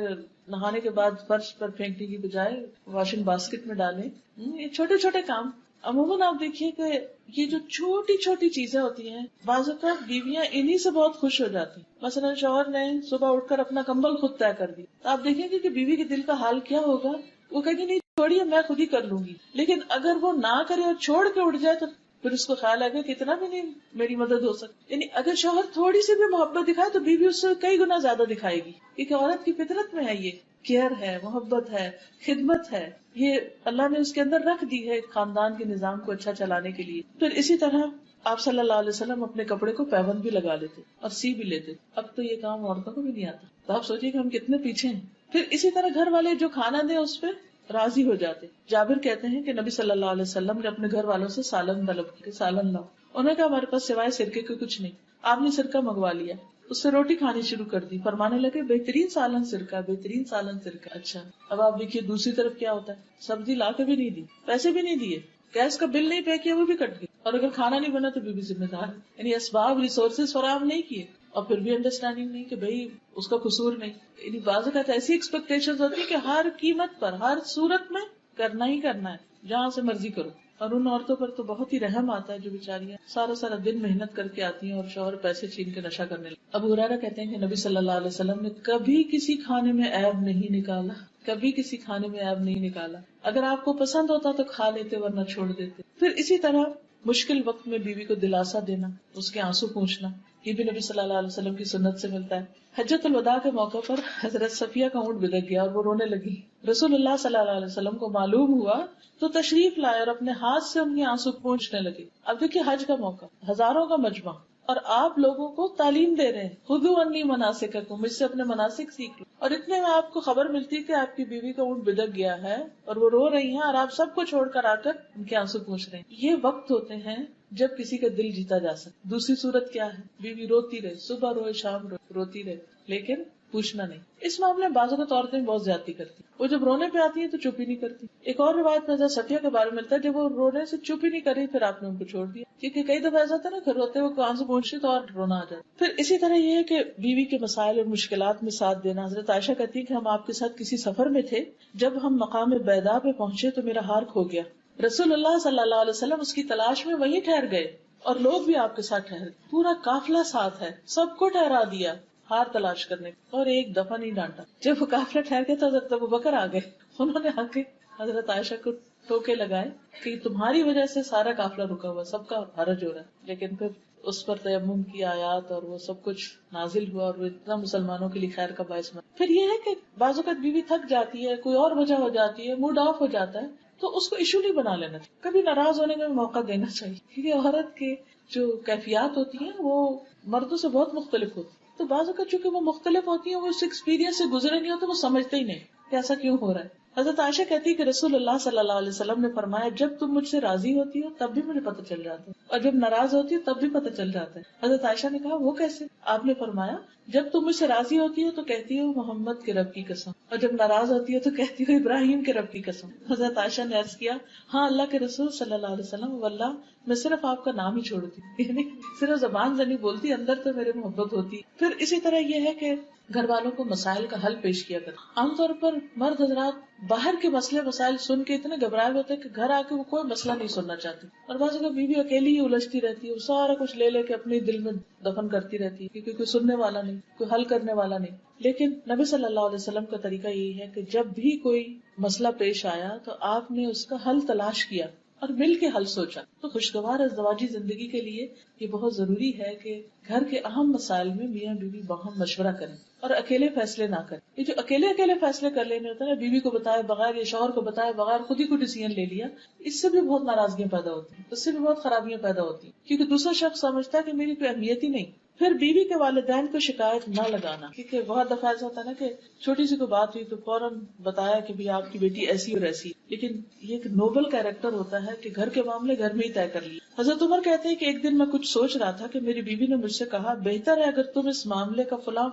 نہانے کے بعد فرش پر پھینکنے کی بجائے واشنگ باسکٹ میں ڈالیں. یہ چھوٹے چھوٹے کام. عموماً آپ دیکھیے کہ یہ جو چھوٹی چھوٹی چیزیں ہوتی ہیں بعض اوقات بیویاں انہی سے بہت خوش ہو جاتی ہیں. مثلا شوہر نے صبح اٹھ کر اپنا کمبل خود طے کر دی تو آپ دیکھیں گے کہ بیوی کے دل کا حال کیا ہوگا. وہ کہے گی نہیں چھوڑیے میں خود ہی کر لوں گی. لیکن اگر وہ نہ کرے اور چھوڑ کے اٹھ جائے تو پھر اس کو خیال آئے گا کہ اتنا بھی نہیں میری مدد ہو سکتی. یعنی اگر شوہر تھوڑی سی بھی محبت دکھائے تو بیوی اس سے کئی گنا زیادہ دکھائے گی، کیونکہ عورت کی فطرت میں ہے یہ کیئر ہے، محبت ہے، خدمت ہے. یہ اللہ نے اس کے اندر رکھ دی ہے خاندان کے نظام کو اچھا چلانے کے لیے. پھر اسی طرح آپ صلی اللہ علیہ وسلم اپنے کپڑے کو پیبند بھی لگا لیتے اور سی بھی لیتے. اب تو یہ کام عورتوں کو بھی نہیں آتا، تو آپ سوچیے کہ ہم کتنے پیچھے ہیں. پھر اسی طرح گھر والے جو کھانا دیں اس پہ راضی ہو جاتے. جابر کہتے ہیں کہ نبی صلی اللہ علیہ وسلم نے اپنے گھر والوں سے سالن طلب کی، سالن لاؤ. انہوں نے کہا ہمارے پاس سوائے سرکے کے کچھ نہیں. آپ نے سرکہ منگوا لیا، اس سے روٹی کھانی شروع کر دی. فرمانے لگے بہترین سالن سرکہ، بہترین سالن سرکہ. اچھا اب آپ دیکھیے دوسری طرف کیا ہوتا ہے، سبزی لا کے بھی نہیں دی، پیسے بھی نہیں دیے، گیس کا بل نہیں پے کیا وہ بھی کٹ گئی، اور اگر کھانا نہیں بنا تو بھی ذمہ دار. یعنی اسباب ریسورسز فراہم نہیں کیے اور پھر بھی انڈرسٹینڈنگ نہیں کہ بھائی اس کا قصور نہیں. یعنی بعض اوقات ایسی ایکسپیکٹیشنز ہوتی ہیں کہ ہر قیمت پر ہر صورت میں کرنا ہی کرنا ہے، جہاں سے مرضی کرو. اور ان عورتوں پر تو بہت ہی رحم آتا ہے جو بیچاریاں سارا دن محنت کر کے آتی ہیں اور شوہر پیسے چھین کے نشہ کرنے لگے. ابو ہریرہ کہتے ہیں کہ نبی صلی اللہ علیہ وسلم نے کبھی کسی کھانے میں عیب نہیں نکالا، کبھی کسی کھانے میں عیب نہیں نکالا. اگر آپ کو پسند ہوتا تو کھا لیتے ورنہ چھوڑ دیتے. پھر اسی طرح مشکل وقت میں بیوی کو دلاسا دینا، اس کے آنسو پوچھنا، یہ بھی نبی صلی اللہ علیہ وسلم کی سنت سے ملتا ہے. حجۃ الوداع کے موقع پر حضرت صفیہ کا اونٹ بدک گیا اور وہ رونے لگی. رسول اللہ صلی اللہ علیہ وسلم کو معلوم ہوا تو تشریف لائے اور اپنے ہاتھ سے ان کے آنسو پوچھنے لگے. اب دیکھیے حج کا موقع، ہزاروں کا مجمع، اور آپ لوگوں کو تعلیم دے رہے ہیں، خذوا انی مناسککم، مجھ سے اپنے مناسک سیکھ لو. اور اتنے میں آپ کو خبر ملتی کہ آپ کی بیوی کا اونٹ بدک گیا ہے اور وہ رو رہی ہیں اور آپ سب کو چھوڑ کر آ کر ان کے آنسو پوچھ رہے ہیں. یہ وقت ہوتے ہیں جب کسی کا دل جیتا جا سکے. دوسری صورت کیا ہے، بیوی روتی رہے، صبح روئے شام روتی رہے لیکن پوچھنا نہیں. اس معاملے میں بعض اوقات عورتیں بہت زیادتی کرتی، وہ جب رونے پہ آتی ہیں تو چپ ہی نہیں کرتی. ایک اور روایت میں صفیہ کے بارے میں ملتا ہے جب وہ رونے سے چپ ہی نہیں کری پھر آپ نے ان کو چھوڑ دیا، کیونکہ کئی دفعہ ایسا تھا نا کہ روتے ہوئے کان سے پہنچے تو اور رونا آ جاتا. پھر اسی طرح یہ ہے کہ بیوی کے مسائل اور مشکلات میں ساتھ دینا. حضرت عائشہ کہتی ہے کہ ہم آپ کے ساتھ کسی سفر میں تھے، جب ہم مقام بیضاء پہ پہنچے تو میرا ہار کھو گیا. رسول اللہ صلی اللہ علیہ وسلم اس کی تلاش میں وہیں ٹھہر گئے اور لوگ بھی آپ کے ساتھ ٹھہرے، پورا قافلہ ساتھ ہے، سب کو ٹھہرا دیا ہار تلاش کرنے اور ایک دفعہ نہیں ڈانٹا. جب وہ قافلہ ٹھہر گیا تو حضرت ابوبکر آ گئے، انہوں نے آ کے حضرت عائشہ کو ٹوکے لگائے کہ تمہاری وجہ سے سارا قافلہ رکا ہوا، سب کا حرج ہو رہا ہے. لیکن پھر اس پر تیمم کی آیات اور وہ سب کچھ نازل ہوا اور وہ اتنا مسلمانوں کے لیے خیر کا باعث بنا. پھر یہ ہے کہ بعض اوقات بیوی تھک جاتی ہے، کوئی اور وجہ ہو جاتی ہے، موڈ آف ہو جاتا ہے، تو اس کو ایشو نہیں بنا لینا چاہیے، کبھی ناراض ہونے کا بھی موقع دینا چاہیے. کیونکہ عورت کے جو کیفیات ہوتی ہیں وہ مردوں سے بہت مختلف ہوتی ہیں. تو بعض اوقات چونکہ وہ مختلف ہوتی ہیں، وہ اس ایکسپیرینس سے گزرے نہیں ہوتے، وہ سمجھتے ہی نہیں کہ ایسا کیوں ہو رہا ہے. حضرت عائشہ کہتی ہے کہ رسول اللہ صلی اللہ علیہ وسلم نے فرمایا جب تم مجھ سے راضی ہوتی ہو تب بھی مجھے پتہ چل جاتا ہے اور جب ناراض ہوتی ہو تب بھی پتہ چل جاتا ہے. حضرت عائشہ نے کہا وہ کیسے؟ آپ نے فرمایا جب تم مجھ سے راضی ہوتی ہو تو کہتی ہو محمد کے رب کی قسم، اور جب ناراض ہوتی ہو تو کہتی ہو ابراہیم کے رب کی قسم. حضرت عائشہ نے عرض کیا ہاں اللہ کے رسول صلی اللہ علیہ وسلم، واللہ میں صرف آپ کا نام ہی چھوڑتی، یعنی صرف زبان سے نہیں بولتی، اندر تو میرے محبت ہوتی. پھر اسی طرح یہ ہے کہ گھر والوں کو مسائل کا حل پیش کیا کرتا. عام طور پر مرد حضرات باہر کے مسئلے مسائل سن کے اتنے گھبرائے ہوتے کہ گھر آ کے وہ کوئی مسئلہ نہیں سننا چاہتی، اور بعض اوقات بیوی اکیلی ہی الجھتی رہتی ہے، وہ سارا کچھ لے لے کے اپنے دل میں دفن کرتی رہتی ہے کیونکہ کوئی سننے والا نہیں، کوئی حل کرنے والا نہیں. لیکن نبی صلی اللہ علیہ وسلم کا طریقہ یہی ہے کہ جب بھی کوئی مسئلہ پیش آیا تو آپ نے اس کا حل تلاش کیا. اور مل کے حل سوچا. تو خوشگوار ازدواجی زندگی کے لیے یہ بہت ضروری ہے کہ گھر کے اہم مسائل میں میاں بیوی باہم مشورہ کریں اور اکیلے فیصلے نہ کریں. یہ جو اکیلے فیصلے کر لینے ہوتے ہیں نا، بیوی کو بتائے بغیر یا شوہر کو بتائے بغیر خود ہی کوئی ڈیسیژن لے لیا، اس سے بھی بہت ناراضگیاں پیدا ہوتی ہیں، اس سے بھی بہت خرابیاں پیدا ہوتی ہیں، کیونکہ دوسرا شخص سمجھتا ہے کہ میری کوئی اہمیت ہی نہیں. پھر بیوی کے والدین کو شکایت نہ لگانا، کیونکہ بہت دفعہ ایسا ہوتا ہے نا کہ چھوٹی سی کوئی بات ہوئی تو فوراً بتایا کہ بھی آپ کی بیٹی ایسی اور ایسی. لیکن یہ ایک نوبل کیریکٹر ہوتا ہے کہ گھر کے معاملے گھر میں ہی طے کر لیے. حضرت عمر کہتے ہیں کہ ایک دن میں کچھ سوچ رہا تھا کہ میری بیوی نے مجھ سے کہا بہتر ہے اگر تم اس معاملے کا فلاں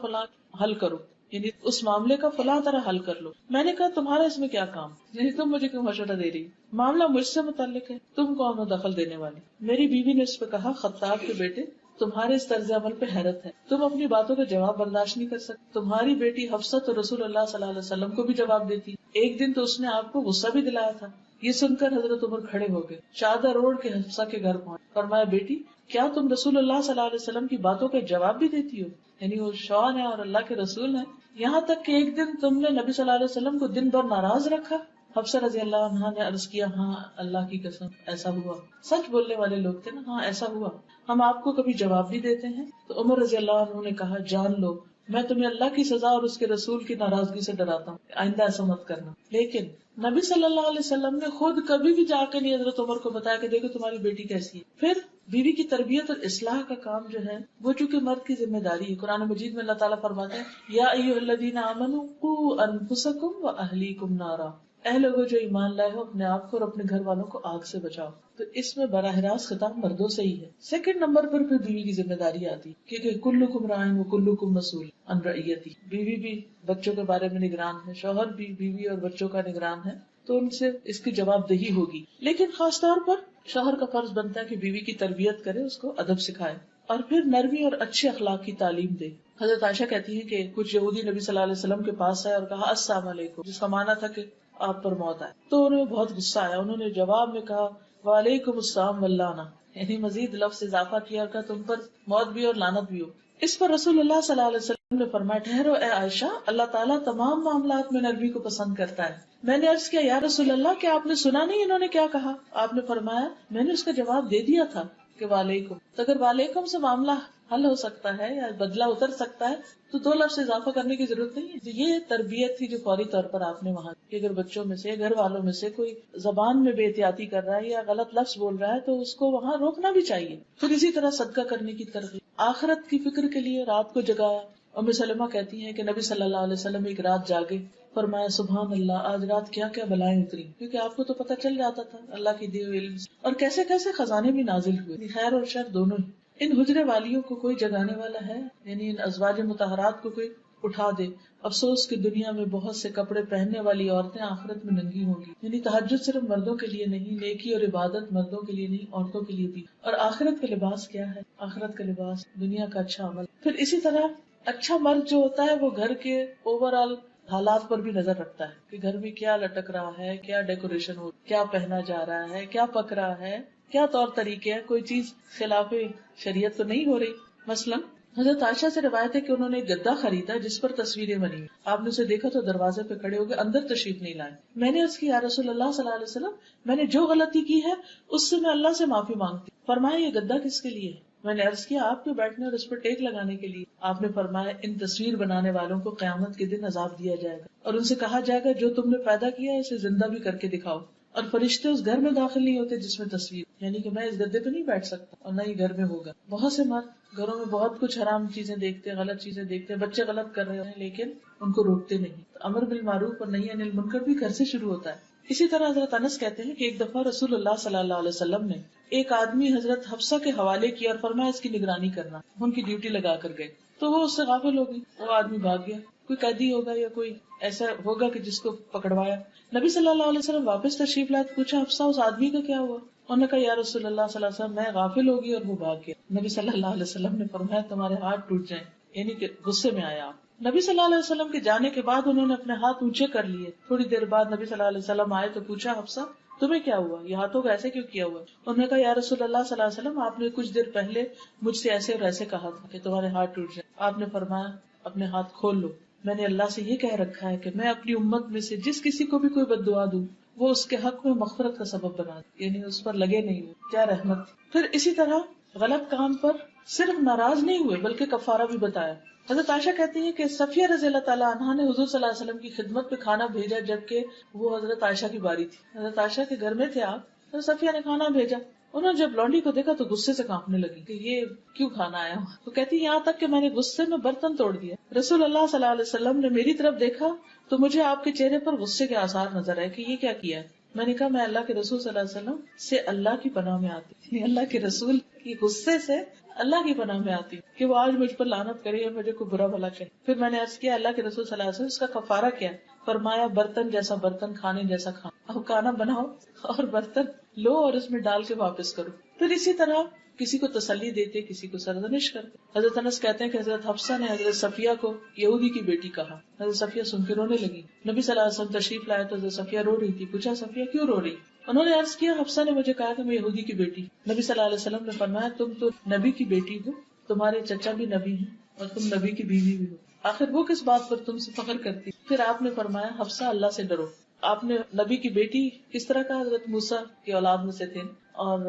حل کرو، یعنی اس معاملے کا فلاں طرح حل کر لو. میں نے کہا تمہارا اس میں کیا کام، یعنی تم مجھے کیوں مشورہ دے رہی، معاملہ مجھ سے متعلق ہے، تم کون ہو دخل دینے والی. میری بیوی نے اس پہ کہا خطاب کے بیٹے تمہارے اس طرز عمل پہ حیرت ہے، تم اپنی باتوں کا جواب برداشت نہیں کر سکتے. تمہاری بیٹی حفصہ تو رسول اللہ صلی اللہ علیہ وسلم کو بھی جواب دیتی، ایک دن تو اس نے آپ کو غصہ بھی دلایا تھا. یہ سن کر حضرت عمر کھڑے ہو گئے، چادر اوڑھ کے حفصہ کے گھر پہنچے. فرمایا بیٹی کیا تم رسول اللہ صلی اللہ علیہ وسلم کی باتوں کا جواب بھی دیتی ہو، یعنی وہ شوہر ہیں اور اللہ کے رسول ہیں، یہاں تک کہ ایک دن تم نے نبی صلی اللہ علیہ وسلم کو دن بھر ناراض رکھا. حفصہ رضی اللہ عنہا نے عرض کیا ہاں اللہ کی قسم ایسا ہوا. سچ بولنے والے لوگ تھے نا، ہاں ایسا ہوا، ہم آپ کو کبھی جواب بھی دیتے ہیں. تو عمر رضی اللہ عنہ نے کہا جان لو میں تمہیں اللہ کی سزا اور اس کے رسول کی ناراضگی سے ڈراتا ہوں، آئندہ ایسا مت کرنا. لیکن نبی صلی اللہ علیہ وسلم نے خود کبھی بھی جا کے نہیں حضرت عمر کو بتایا کہ دیکھو تمہاری بیٹی کیسی ہے. پھر بیوی کی تربیت اور اصلاح کا کام جو ہے وہ چونکہ مرد کی ذمہ داری ہے. قرآن مجید میں اللہ تعالیٰ فرماتے ہیں یا ایھا الذین آمنوا قوا انفسکم واہلیکم نارا، اے لوگوں جو ایمان لائے ہو اپنے آپ کو اور اپنے گھر والوں کو آگ سے بچاؤ. تو اس میں براہ راست خطاب مردوں سے ہی ہے. سیکنڈ نمبر پر پھر بیوی کی ذمہ داری آتی کیونکہ کلکم راعٍ وکلکم مسئول عن رعیتہ. بیوی بھی بچوں کے بارے میں نگران ہے، شوہر بھی بیوی اور بچوں کا نگران ہے، تو ان سے اس کی جواب دہی ہوگی. لیکن خاص طور پر شوہر کا فرض بنتا ہے کہ بیوی کی تربیت کرے، اس کو ادب سکھائے اور پھر نرمی اور اچھے اخلاق کی تعلیم دے. حضرت عائشہ کہتی ہیں کہ کچھ یہودی نبی صلی اللہ علیہ وسلم کے پاس آئے اور کہا السلام علیکم، جس کا معنی تھا کہ آپ پر موت آئے. تو انہیں بہت غصہ آیا، انہوں نے جواب میں کہا وعلیکم السلام واللعنہ، یعنی مزید لفظ اضافہ کیا اور کہا تم پر موت بھی اور لعنت بھی ہو. اس پر رسول اللہ صلی اللہ علیہ وسلم نے فرمایا ٹھہرو اے عائشہ، اللہ تعالیٰ تمام معاملات میں نرمی کو پسند کرتا ہے. میں نے عرض کیا یا رسول اللہ کیا آپ نے سنا نہیں انہوں نے کیا کہا؟ آپ نے فرمایا میں نے اس کا جواب دے دیا تھا کہ وعلیکم. تو اگر وعلیکم سے معاملہ حل ہو سکتا ہے یا بدلہ اتر سکتا ہے تو دو لفظ اضافہ کرنے کی ضرورت نہیں ہے. یہ تربیت تھی جو فوری طور پر آپ نے وہاں کہ اگر بچوں میں سے گھر والوں میں سے کوئی زبان میں بے احتیاطی کر رہا ہے یا غلط لفظ بول رہا ہے تو اس کو وہاں روکنا بھی چاہیے. پھر اسی طرح صدقہ کرنے کی ترغیب، آخرت کی فکر کے لیے رات کو جگایا. ام سلمہ کہتی ہیں کہ نبی صلی اللہ علیہ وسلم ایک رات جاگے، فرمایا سبحان اللہ آج رات کیا کیا بلائیں اتری، کیونکہ آپ کو تو پتہ چل جاتا تھا اللہ کی دیے ہوئے علم سے، اور کیسے کیسے خزانے بھی نازل ہوئے، خیر اور شر دونوں ہی. ان حجرے والیوں کو کوئی جگانے والا ہے، یعنی ان ازواج مطہرات کو کوئی اٹھا دے. افسوس کہ دنیا میں بہت سے کپڑے پہننے والی عورتیں آخرت میں ننگی ہوں گی. یعنی تہجد صرف مردوں کے لیے نہیں، نیکی اور عبادت مردوں کے لیے نہیں عورتوں کے لیے بھی. اور آخرت کا لباس کیا ہے؟ آخرت کا لباس دنیا کا اچھا عمل. پھر اسی طرح اچھا مرد جو ہوتا ہے وہ گھر کے اوور آل حالات پر بھی نظر رکھتا ہے کہ گھر میں کیا لٹک رہا ہے، کیا ڈیکوریشن ہو، کیا پہنا جا رہا ہے، کیا پک رہا ہے، کیا طور طریقے ہیں، کوئی چیز خلاف شریعت تو نہیں ہو رہی. مثلا حضرت عائشہ سے روایت ہے کہ انہوں نے ایک گدا خریدا جس پر تصویریں بنی ہوئی. آپ نے اسے دیکھا تو دروازے پہ کھڑے ہو گئے، اندر تشریف نہیں لائے. میں نے عرض کی یا رسول اللہ صلی اللہ علیہ وسلم میں نے جو غلطی کی ہے اس سے میں اللہ سے معافی مانگتی. فرمایا یہ گدا کس کے لیے ہے؟ میں نے عرض کیا آپ کے بیٹھنے اور اس پر ٹیک لگانے کے لیے. آپ نے فرمایا ان تصویر بنانے والوں کو قیامت کے دن عذاب دیا جائے گا اور ان سے کہا جائے گا جو تم نے پیدا کیا ہے اسے زندہ بھی کر کے دکھاؤ. اور فرشتے اس گھر میں داخل نہیں ہوتے جس میں تصویر، یعنی کہ میں اس گدے پہ نہیں بیٹھ سکتا اور نہ ہی گھر میں ہوگا. بہت سے مرد گھروں میں بہت کچھ حرام چیزیں دیکھتے ہیں، غلط چیزیں دیکھتے ہیں، بچے غلط کر رہے ہیں لیکن ان کو روکتے نہیں. امر بالمعروف اور نہی عن المنکر بھی گھر سے شروع ہوتا ہے. اسی طرح حضرت انس کہتے ہیں کہ ایک دفعہ رسول اللہ صلی اللہ علیہ وسلم نے ایک آدمی حضرت حفصہ کے حوالے کیا اور فرمایا اس کی نگرانی کرنا. ان کی ڈیوٹی لگا کر گئے تو وہ اس سے غافل ہو گئی، وہ آدمی بھاگ گیا. کوئی قیدی ہوگا یا کوئی ایسا ہوگا کہ جس کو پکڑوایا. نبی صلی اللہ علیہ وسلم واپس تشریف لائے، پوچھا حفصہ اس آدمی کا کیا ہوا؟ انہوں نے کہا یا رسول اللہ صلی اللہ علیہ وسلم میں غافل ہوگی اور وہ بھاگ گیا. نبی صلی اللہ علیہ وسلم نے فرمایا تمہارے ہاتھ ٹوٹ جائیں، یعنی کہ غصے میں آیا آپ. نبی صلی اللہ علیہ وسلم کے جانے کے بعد انہوں نے اپنے ہاتھ اونچے کر لیے. تھوڑی دیر بعد نبی صلی اللہ علیہ وسلم آئے تو پوچھا حفصہ تمہیں کیا ہوا، یہ ہاتھوں کو ایسے کیوں کیا ہوا؟ انہوں نے کہا یا رسول اللہ صلی اللہ علیہ وسلم آپ نے کچھ دیر پہلے مجھ سے ایسے اور ایسے کہا تھا کہ تمہارے ہاتھ ٹوٹ جائیں. آپ نے فرمایا اپنے ہاتھ کھول لو. میں نے اللہ سے یہ کہہ رکھا ہے کہ میں اپنی امت میں سے جس کسی کو بھی کوئی بد دعا دوں وہ اس کے حق میں مغفرت کا سبب بنا دے، یعنی اس پر لگے نہیں ہوئے، کیا رحمت تھی۔ پھر اسی طرح غلط کام پر صرف ناراض نہیں ہوئے بلکہ کفارہ بھی بتایا۔ حضرت عائشہ کہتی ہے کہ صفیہ رضی اللہ تعالیٰ عنہا نے حضور صلی اللہ علیہ وسلم کی خدمت پہ کھانا بھیجا جبکہ وہ حضرت عائشہ کی باری تھی۔ حضرت عائشہ کے گھر میں تھے آپ، حضرت صفیہ نے کھانا بھیجا، انہوں نے جب لونڈی کو دیکھا تو غصے سے کانپنے لگی کہ یہ کیوں کھانا آیا ہوا۔ تو کہتی یہاں تک کہ میں نے غصے میں برتن توڑ دیا، رسول اللہ صلی اللہ علیہ وسلم نے میری طرف دیکھا تو مجھے آپ کے چہرے پر غصے کے آثار نظر آئے کہ یہ کیا کیا ہے۔ میں نے کہا میں اللہ کے رسول صلی اللہ علیہ وسلم سے اللہ کی پناہ میں آتی، یعنی اللہ کے رسول کی غصے سے اللہ کی پناہ میں آتی کہ وہ آج مجھ پر لعنت کرے یا مجھے کوئی برا بھلا کہے۔ پھر میں نے عرض کیا اللہ کے رسول صلی اللہ علیہ وسلم اس کا کفارہ کیا؟ فرمایا برتن جیسا برتن، کھانے جیسا کھانا۔ اب کھانا بناؤ اور برتن لو اور اس میں ڈال کے واپس کرو۔ پھر اسی طرح کسی کو تسلی دیتے، کسی کو سرزنش کرتے۔ حضرت انس کہتے ہیں کہ حضرت حفصہ نے حضرت صفیہ کو یہودی کی بیٹی کہا، حضرت صفیہ سن کے رونے لگی۔ نبی صلی اللہ علیہ وسلم تشریف لائے تو حضرت صفیہ رو رہی تھی، پوچھا صفیہ کیوں رو رہی؟ انہوں نے عرض کیا حفصہ نے مجھے کہا کہ میں یہودی کی بیٹی۔ نبی صلی اللہ علیہ وسلم نے فرمایا تم تو نبی کی بیٹی ہو، تمہارے چچا بھی نبی ہیں اور تم نبی کی بیوی بھی ہو، آخر وہ کس بات پر تم سے فخر کرتی؟ پھر آپ نے فرمایا حفصہ اللہ سے ڈرو۔ آپ نے نبی کی بیٹی کس طرح کا؟ حضرت موسیٰ کی اولاد میں سے تھے، اور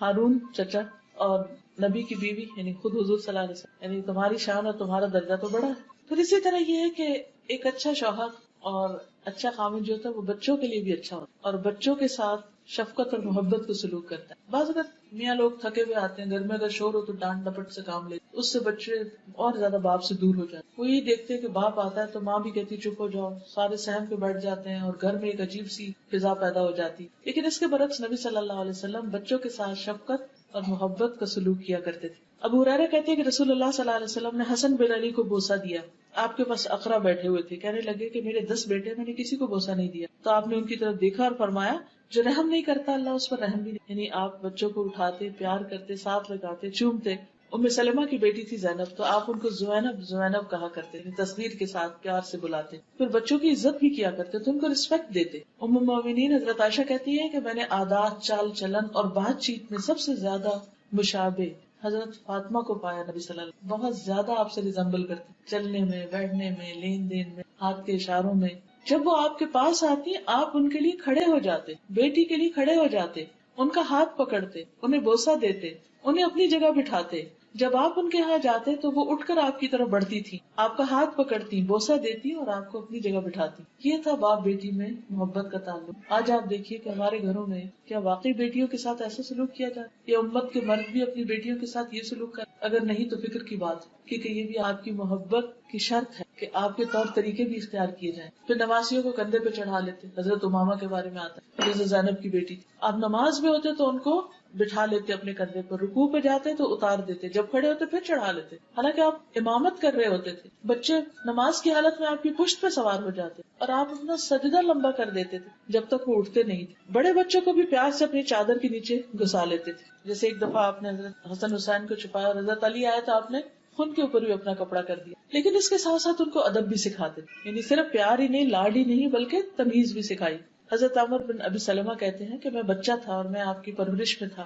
ہارون چچا، اور نبی کی بیوی یعنی خود حضور صلی اللہ علیہ وسلم، یعنی تمہاری شان اور تمہارا درجہ تو بڑا ہے۔ پھر اسی طرح یہ ہے کہ ایک اچھا شوہر اور اچھا خامن جو ہوتا ہے وہ بچوں کے لیے بھی اچھا ہوتا ہے اور بچوں کے ساتھ شفقت اور محبت کو سلوک کرتا ہے۔ بعض اگر میاں لوگ تھکے ہوئے آتے ہیں، گھر میں اگر شور ہو تو ڈانٹ ڈپٹ سے کام لیتے، اس سے بچے اور زیادہ باپ سے دور ہو جاتے ہیں۔ وہ یہ دیکھتے ہیں کہ باپ آتا ہے تو ماں بھی کہتی چپ ہو جاؤ، سارے سہم کے بیٹھ جاتے ہیں اور گھر میں ایک عجیب سی فضا پیدا ہو جاتی۔ لیکن اس کے برعکس نبی صلی اللہ علیہ وسلم بچوں کے ساتھ شفقت اور محبت کا سلوک کیا کرتے تھے۔ ابو ہریرہ کہتے ہیں کہ رسول اللہ صلی اللہ علیہ وسلم نے حسن بن علی کو بوسہ دیا۔ آپ کے پاس اقرا بیٹھے ہوئے تھے، کہنے لگے کہ میرے 10 بیٹے، میں نے کسی کو بوسہ نہیں دیا۔ تو آپ نے ان کی طرف دیکھا اور فرمایا جو رحم نہیں کرتا اللہ اس پر رحم بھی نہیں، یعنی آپ بچوں کو اٹھاتے، پیار کرتے، ساتھ لگاتے، چومتے۔ ام سلمہ کی بیٹی تھی زینب، تو آپ ان کو زینب زینب کہا کرتے، تصغیر کے ساتھ پیار سے بلاتے۔ پھر بچوں کی عزت بھی کیا کرتے تو ان کو رسپیکٹ دیتے۔ ام المؤمنین حضرت عائشہ کہتی ہے کہ میں نے عادات، چال چلن اور بات چیت میں سب سے زیادہ مشابہ حضرت فاطمہ کو پایا۔ نبی صلی اللہ علیہ وسلم بہت زیادہ آپ سے ریزمبل کرتے، چلنے میں، بیٹھنے میں، لین دین میں، ہاتھ کے اشاروں میں۔ جب وہ آپ کے پاس آتی آپ ان کے لیے کھڑے ہو جاتے، بیٹی کے لیے کھڑے ہو جاتے، ان کا ہاتھ پکڑتے، انہیں بوسہ دیتے، انہیں اپنی جگہ بٹھاتے۔ جب آپ ان کے ہاں جاتے تو وہ اٹھ کر آپ کی طرف بڑھتی تھی، آپ کا ہاتھ پکڑتی، بوسہ دیتی اور آپ کو اپنی جگہ بٹھاتی۔ یہ تھا باپ بیٹی میں محبت کا تعلق۔ آج آپ دیکھیے کہ ہمارے گھروں میں کیا واقعی بیٹیوں کے ساتھ ایسا سلوک کیا جاتا ہے؟ یا امت کے مرد بھی اپنی بیٹیوں کے ساتھ یہ سلوک کرتے؟ اگر نہیں تو فکر کی بات، کیونکہ یہ بھی آپ کی محبت کی شرط ہے کہ آپ کے طور طریقے بھی اختیار کیے جائیں۔ پھر نمازیوں کو کندھے پہ چڑھا لیتے، حضرت امامہ کے بارے میں آتا ہے، حضرت زینب کی بیٹی تھی۔ آپ نماز میں ہوتے تو ان کو بٹھا لیتے اپنے کندھے پر، رکوع پہ جاتے تو اتار دیتے، جب کھڑے ہوتے پھر چڑھا لیتے، حالانکہ آپ امامت کر رہے ہوتے تھے۔ بچے نماز کی حالت میں آپ کی پشت پہ سوار ہو جاتے اور آپ اپنا سجدہ لمبا کر دیتے تھے جب تک وہ اٹھتے نہیں تھے۔ بڑے بچوں کو بھی پیار سے اپنی چادر کے نیچے گھسا لیتے تھے، جیسے ایک دفعہ آپ نے حضرت حسن حسین کو چھپایا اور حضرت علی آیا تو آپ نے ان کے اوپر بھی اپنا کپڑا کر دیا۔ لیکن اس کے ساتھ ساتھ ان کو ادب بھی سکھاتے، یعنی صرف پیار ہی نہیں، لاڈ ہی نہیں، بلکہ تمیز بھی سکھائی۔ حضرت عمر بن ابی سلمہ کہتے ہیں کہ میں بچہ تھا اور میں آپ کی پرورش میں تھا،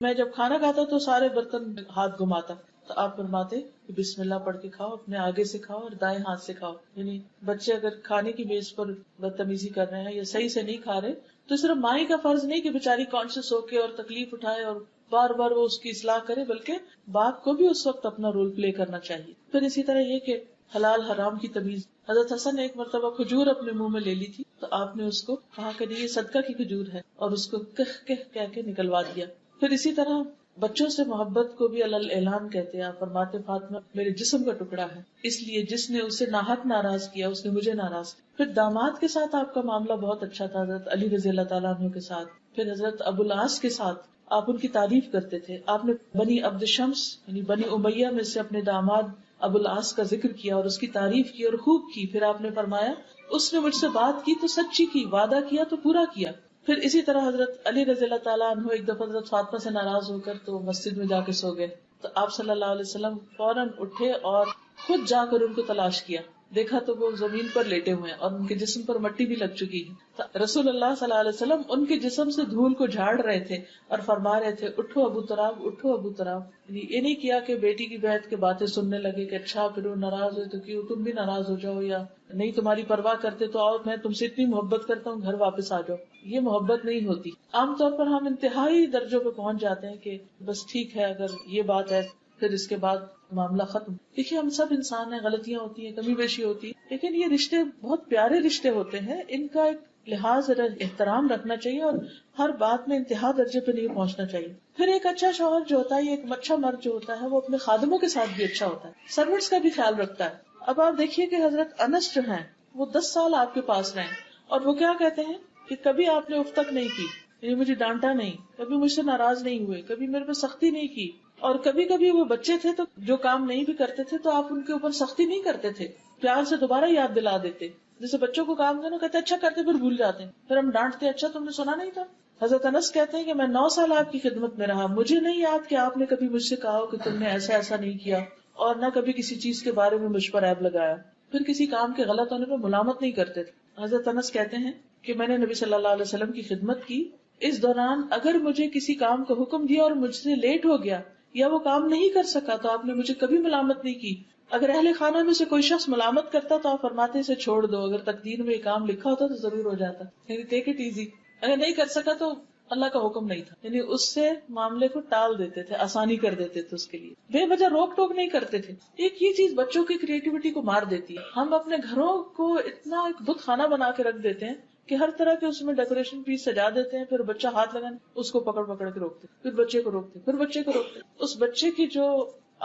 میں جب کھانا کھاتا تو سارے برتن ہاتھ گھماتا تو آپ فرماتے کہ بسم اللہ پڑھ کے کھاؤ، اپنے آگے سے کھاؤ اور دائیں ہاتھ سے کھاؤ۔ یعنی بچے اگر کھانے کی میز پر بدتمیزی کر رہے ہیں یا صحیح سے نہیں کھا رہے تو صرف ماں ہی کا فرض نہیں کہ بیچاری کانشیس ہو کے اور تکلیف اٹھائے اور بار بار وہ اس کی اصلاح کرے، بلکہ باپ کو بھی اس وقت اپنا رول پلے کرنا چاہیے۔ پھر اسی طرح یہ کہ حلال حرام کی تمیز۔ حضرت حسن نے ایک مرتبہ کھجور اپنے منہ میں لے لی تھی تو آپ نے اس کو کہا کہ یہ صدقہ کی کھجور ہے اور اس کو کہہ کے نکلوا دیا۔ پھر اسی طرح بچوں سے محبت کو بھی اعلان کہتے ہیں۔ آپ فرماتے فاطمہ میرے جسم کا ٹکڑا ہے، اس لیے جس نے اسے ناحق ناراض کیا اس نے مجھے ناراض کیا۔ پھر داماد کے ساتھ آپ کا معاملہ بہت اچھا تھا، حضرت علی رضی اللہ تعالیٰ عنہ کے ساتھ۔ پھر حضرت ابو العاص کے ساتھ آپ ان کی تعریف کرتے تھے۔ آپ نے بنی عبد شمس یعنی بنی امیہ میں سے اپنے داماد ابو العاص کا ذکر کیا اور اس کی تعریف کی اور خوب کی۔ پھر آپ نے فرمایا اس نے مجھ سے بات کی تو سچی کی، وعدہ کیا تو پورا کیا۔ پھر اسی طرح حضرت علی رضی اللہ تعالیٰ عنہ ایک دفعہ حضرت فاطمہ سے ناراض ہو کر تو مسجد میں جا کے سو گئے، تو آپ صلی اللہ علیہ وسلم فوراً اٹھے اور خود جا کر ان کو تلاش کیا، دیکھا تو وہ زمین پر لیٹے ہوئے ہیں اور ان کے جسم پر مٹی بھی لگ چکی ہے. تو رسول اللہ صلی اللہ علیہ وسلم ان کے جسم سے دھول کو جھاڑ رہے تھے اور فرما رہے تھے اٹھو ابو تراب، اٹھو ابو تراب. یہ نہیں کیا کہ بیٹی کی بیعت کے باتیں سننے لگے کہ اچھا پھر وہ ناراض ہوئے تو کیوں تم بھی ناراض ہو جاؤ، یا نہیں تمہاری پرواہ کرتے تو آؤ میں تم سے اتنی محبت کرتا ہوں گھر واپس آ جاؤ. یہ محبت نہیں ہوتی. عام طور پر ہم انتہائی درجوں پہ پہنچ جاتے ہیں کہ بس ٹھیک ہے اگر یہ بات ہے پھر اس کے بعد معاملہ ختم. دیکھیے ہم سب انسان ہیں، غلطیاں ہوتی ہیں، کمی بیشی ہوتی ہے، لیکن یہ رشتے بہت پیارے رشتے ہوتے ہیں. ان کا ایک لحاظ احترام رکھنا چاہیے اور ہر بات میں انتہا درجے پہ نہیں پہنچنا چاہیے. پھر ایک اچھا شوہر جو ہوتا ہے، ایک اچھا مرد جو ہوتا ہے، وہ اپنے خادموں کے ساتھ بھی اچھا ہوتا ہے، سروٹس کا بھی خیال رکھتا ہے. اب آپ دیکھیے کہ حضرت انس جو ہیں وہ 10 سال آپ کے پاس رہے اور وہ کیا کہتے ہیں کہ کبھی آپ نے اف تک نہیں کی، یعنی مجھے ڈانٹا نہیں، کبھی مجھ سے ناراض نہیں ہوئے، کبھی میرے پہ سختی نہیں کی. اور کبھی کبھی وہ بچے تھے تو جو کام نہیں بھی کرتے تھے تو آپ ان کے اوپر سختی نہیں کرتے تھے، پیار سے دوبارہ یاد دلا دیتے. جیسے بچوں کو کام کرنا کہتے اچھا کرتے پھر بھول جاتے ہیں، پھر ہم ڈانٹتے اچھا تم نے سنا نہیں تھا. حضرت انس کہتے ہیں کہ میں 9 سال آپ کی خدمت میں رہا، مجھے نہیں یاد کہ آپ نے کبھی مجھ سے کہا کہ تم نے ایسا ایسا نہیں کیا، اور نہ کبھی کسی چیز کے بارے میں مجھ پر عیب لگایا. پھر کسی کام کے غلط ہونے پہ ملامت نہیں کرتے تھے. حضرت انس کہتے ہیں کہ میں نے نبی صلی اللہ علیہ وسلم کی خدمت کی، اس دوران اگر مجھے کسی کام کا حکم دیا اور مجھ سے لیٹ ہو گیا یا وہ کام نہیں کر سکا تو آپ نے مجھے کبھی ملامت نہیں کی. اگر اہل خانہ میں سے کوئی شخص ملامت کرتا تو آپ فرماتے اسے چھوڑ دو، اگر تقدیر میں یہ کام لکھا ہوتا تو ضرور ہو جاتا، یعنی ٹیک اٹ ایزی. اگر نہیں کر سکا تو اللہ کا حکم نہیں تھا، یعنی اس سے معاملے کو ٹال دیتے تھے، آسانی کر دیتے تھے اس کے لیے، بے وجہ روک ٹوک نہیں کرتے تھے. ایک یہ چیز بچوں کی کریٹیوٹی کو مار دیتی ہے. ہم اپنے گھروں کو اتنا ایک بت خانہ بنا کے رکھ دیتے ہیں کہ ہر طرح کے اس میں ڈیکوریشن پیس سجا دیتے ہیں، پھر بچہ ہاتھ لگانے اس کو پکڑ پکڑ کے روکتے، پھر بچے کو روکتے، پھر بچے کو روکتے. اس بچے کی جو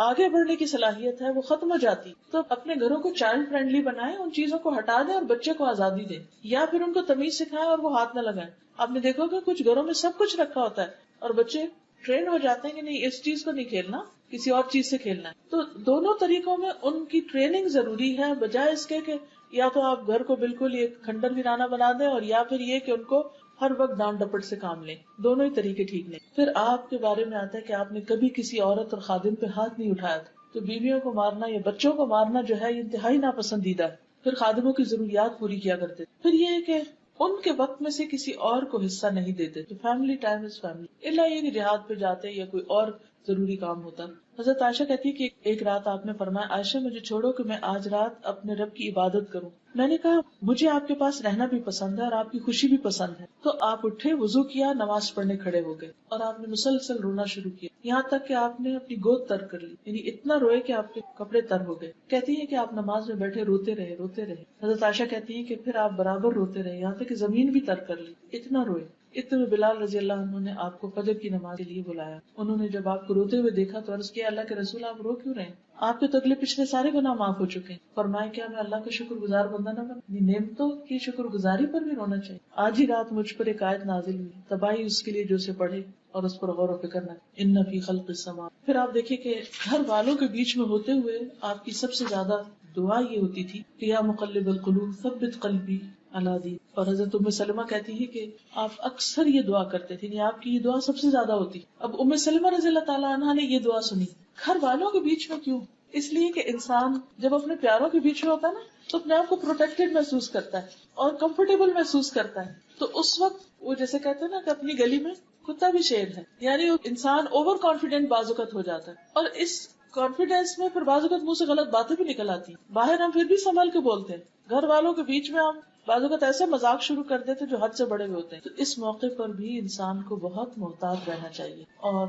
آگے بڑھنے کی صلاحیت ہے وہ ختم ہو جاتی. تو اپنے گھروں کو چائلڈ فرینڈلی بنائیں، ان چیزوں کو ہٹا دیں اور بچے کو آزادی دیں، یا پھر ان کو تمیز سکھائیں اور وہ ہاتھ نہ لگائیں. آپ نے دیکھا کہ کچھ گھروں میں سب کچھ رکھا ہوتا ہے اور بچے ٹرین ہو جاتے ہیں کہ نہیں اس چیز کو نہیں کھیلنا، کسی اور چیز سے کھیلنا ہے. تو دونوں طریقوں میں ان کی ٹریننگ ضروری ہے، بجائے اس کے کہ یا تو آپ گھر کو بالکل ایک کھنڈر ویرانہ بنا دیں اور یا پھر یہ کہ ان کو ہر وقت ڈانٹ ڈپٹ سے کام لیں. دونوں ہی طریقے ٹھیک نہیں. پھر آپ کے بارے میں آتا ہے کہ آپ نے کبھی کسی عورت اور خادم پہ ہاتھ نہیں اٹھایا تھا. تو بیویوں کو مارنا یا بچوں کو مارنا جو ہے یہ انتہائی ناپسندیدہ ہے. پھر خادموں کی ضروریات پوری کیا کرتے. پھر یہ ہے کہ ان کے وقت میں سے کسی اور کو حصہ نہیں دیتے. تو فیملی ٹائم از فیملی، الا یہ کہ جہاد پہ جاتے یا کوئی اور ضروری کام ہوتا. حضرت عائشہ کہتی ہے کہ ایک رات آپ نے فرمایا عائشہ مجھے چھوڑو کہ میں آج رات اپنے رب کی عبادت کروں. میں نے کہا مجھے آپ کے پاس رہنا بھی پسند ہے اور آپ کی خوشی بھی پسند ہے. تو آپ اٹھے، وضو کیا، نماز پڑھنے کھڑے ہو گئے اور آپ نے مسلسل رونا شروع کیا، یہاں تک کہ آپ نے اپنی گود تر کر لی، یعنی اتنا روئے کہ آپ کے کپڑے تر ہو گئے. کہتی ہے کہ آپ نماز میں بیٹھے روتے رہے روتے رہے. حضرت عائشہ کہتی ہے کہ پھر آپ برابر روتے رہے یہاں تک کہ زمین بھی تر کر لی، اتنا روئے. اتنے بلال رضی اللہ عنہ نے آپ کو فجر کی نماز کے لیے بلایا. انہوں نے جب آپ کو روتے ہوئے دیکھا تو عرض کیا اللہ کے رسول آپ رو کیوں رہے؟ آپ کے تو اگلے پچھلے سارے گناہ معاف ہو چکے ہیں. فرمایا کیا میں اللہ کا شکر گزار بندہ نہ بنوں؟ نعمتوں کی شکر گزاری پر بھی رونا چاہیے. آج ہی رات مجھ پر ایک آیت نازل ہوئی، تباہی اس کے لیے جو اسے پڑھے اور اس پر غور و فکر نہ. ان فی خلق السماوات. پھر آپ دیکھیں کہ گھر والوں کے بیچ میں ہوتے ہوئے آپ کی سب سے زیادہ دعا یہ ہوتی تھی کہ یا مقلب القلوب ثبت قلبی علی دین. اور حضرت ام سلمہ کہتی ہے کہ آپ اکثر یہ دعا کرتے تھے، یعنی آپ کی یہ دعا سب سے زیادہ ہوتی. اب ام سلمہ رضی اللہ تعالیٰ عنہا نے یہ دعا سنی. گھر والوں کے بیچ میں کیوں؟ اس لیے کہ انسان جب اپنے پیاروں کے بیچ میں ہوتا ہے نا تو اپنے آپ کو پروٹیکٹڈ محسوس کرتا ہے اور کمفرٹیبل محسوس کرتا ہے. تو اس وقت وہ جیسے کہتے ہیں نا کہ اپنی گلی میں کتا بھی شیر ہے، یعنی انسان اوور کانفیڈنٹ بعض اوقات ہو جاتا ہے. اور اس کانفیڈینس میں پھر بعض اوقات منہ سے غلط باتیں بھی نکل آتی ہیں. باہر ہم پھر بھی سنبھل کے بولتے ہیں، گھر والوں کے بیچ میں ہم بعض اوقات ایسے مذاق شروع کر دیتے جو حد سے بڑے ہوئے ہوتے ہیں. تو اس موقع پر بھی انسان کو بہت محتاط رہنا چاہیے اور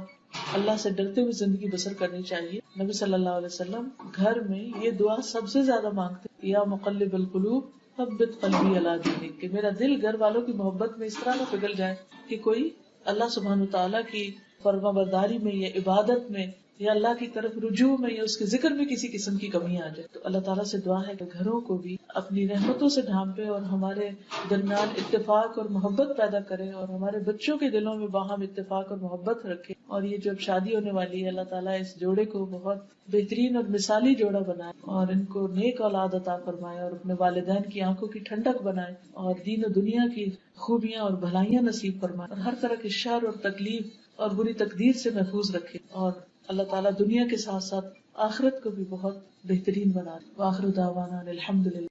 اللہ سے ڈرتے ہوئے زندگی بسر کرنی چاہیے. نبی صلی اللہ علیہ وسلم گھر میں یہ دعا سب سے زیادہ مانگتے، یا مقلب القلوب ثبت قلبی علی دینک، کہ میرا دل گھر والوں کی محبت میں اس طرح نہ پگھل جائے کہ کوئی اللہ سبحانہ تعالیٰ کی فرما برداری میں یا عبادت میں یا اللہ کی طرف رجوع میں یا اس کے ذکر میں کسی قسم کی کمی آ جائے. تو اللہ تعالیٰ سے دعا ہے کہ گھروں کو بھی اپنی رحمتوں سے ڈھانپے اور ہمارے درمیان اتفاق اور محبت پیدا کرے اور ہمارے بچوں کے دلوں میں باہم اتفاق اور محبت رکھے. اور یہ جب شادی ہونے والی ہے اللہ تعالیٰ اس جوڑے کو بہت بہترین اور مثالی جوڑا بنائے، اور ان کو نیک اولاد عطا فرمائے، اور اپنے والدین کی آنکھوں کی ٹھنڈک بنائے، اور دین و دنیا کی خوبیاں اور بھلائیاں نصیب فرمائے، اور ہر طرح کی شر اور تکلیف اور بری تقدیر سے محفوظ رکھے، اور اللہ تعالیٰ دنیا کے ساتھ ساتھ آخرت کو بھی بہت بہترین بنا دے۔ وآخر دعوانا الحمدللہ۔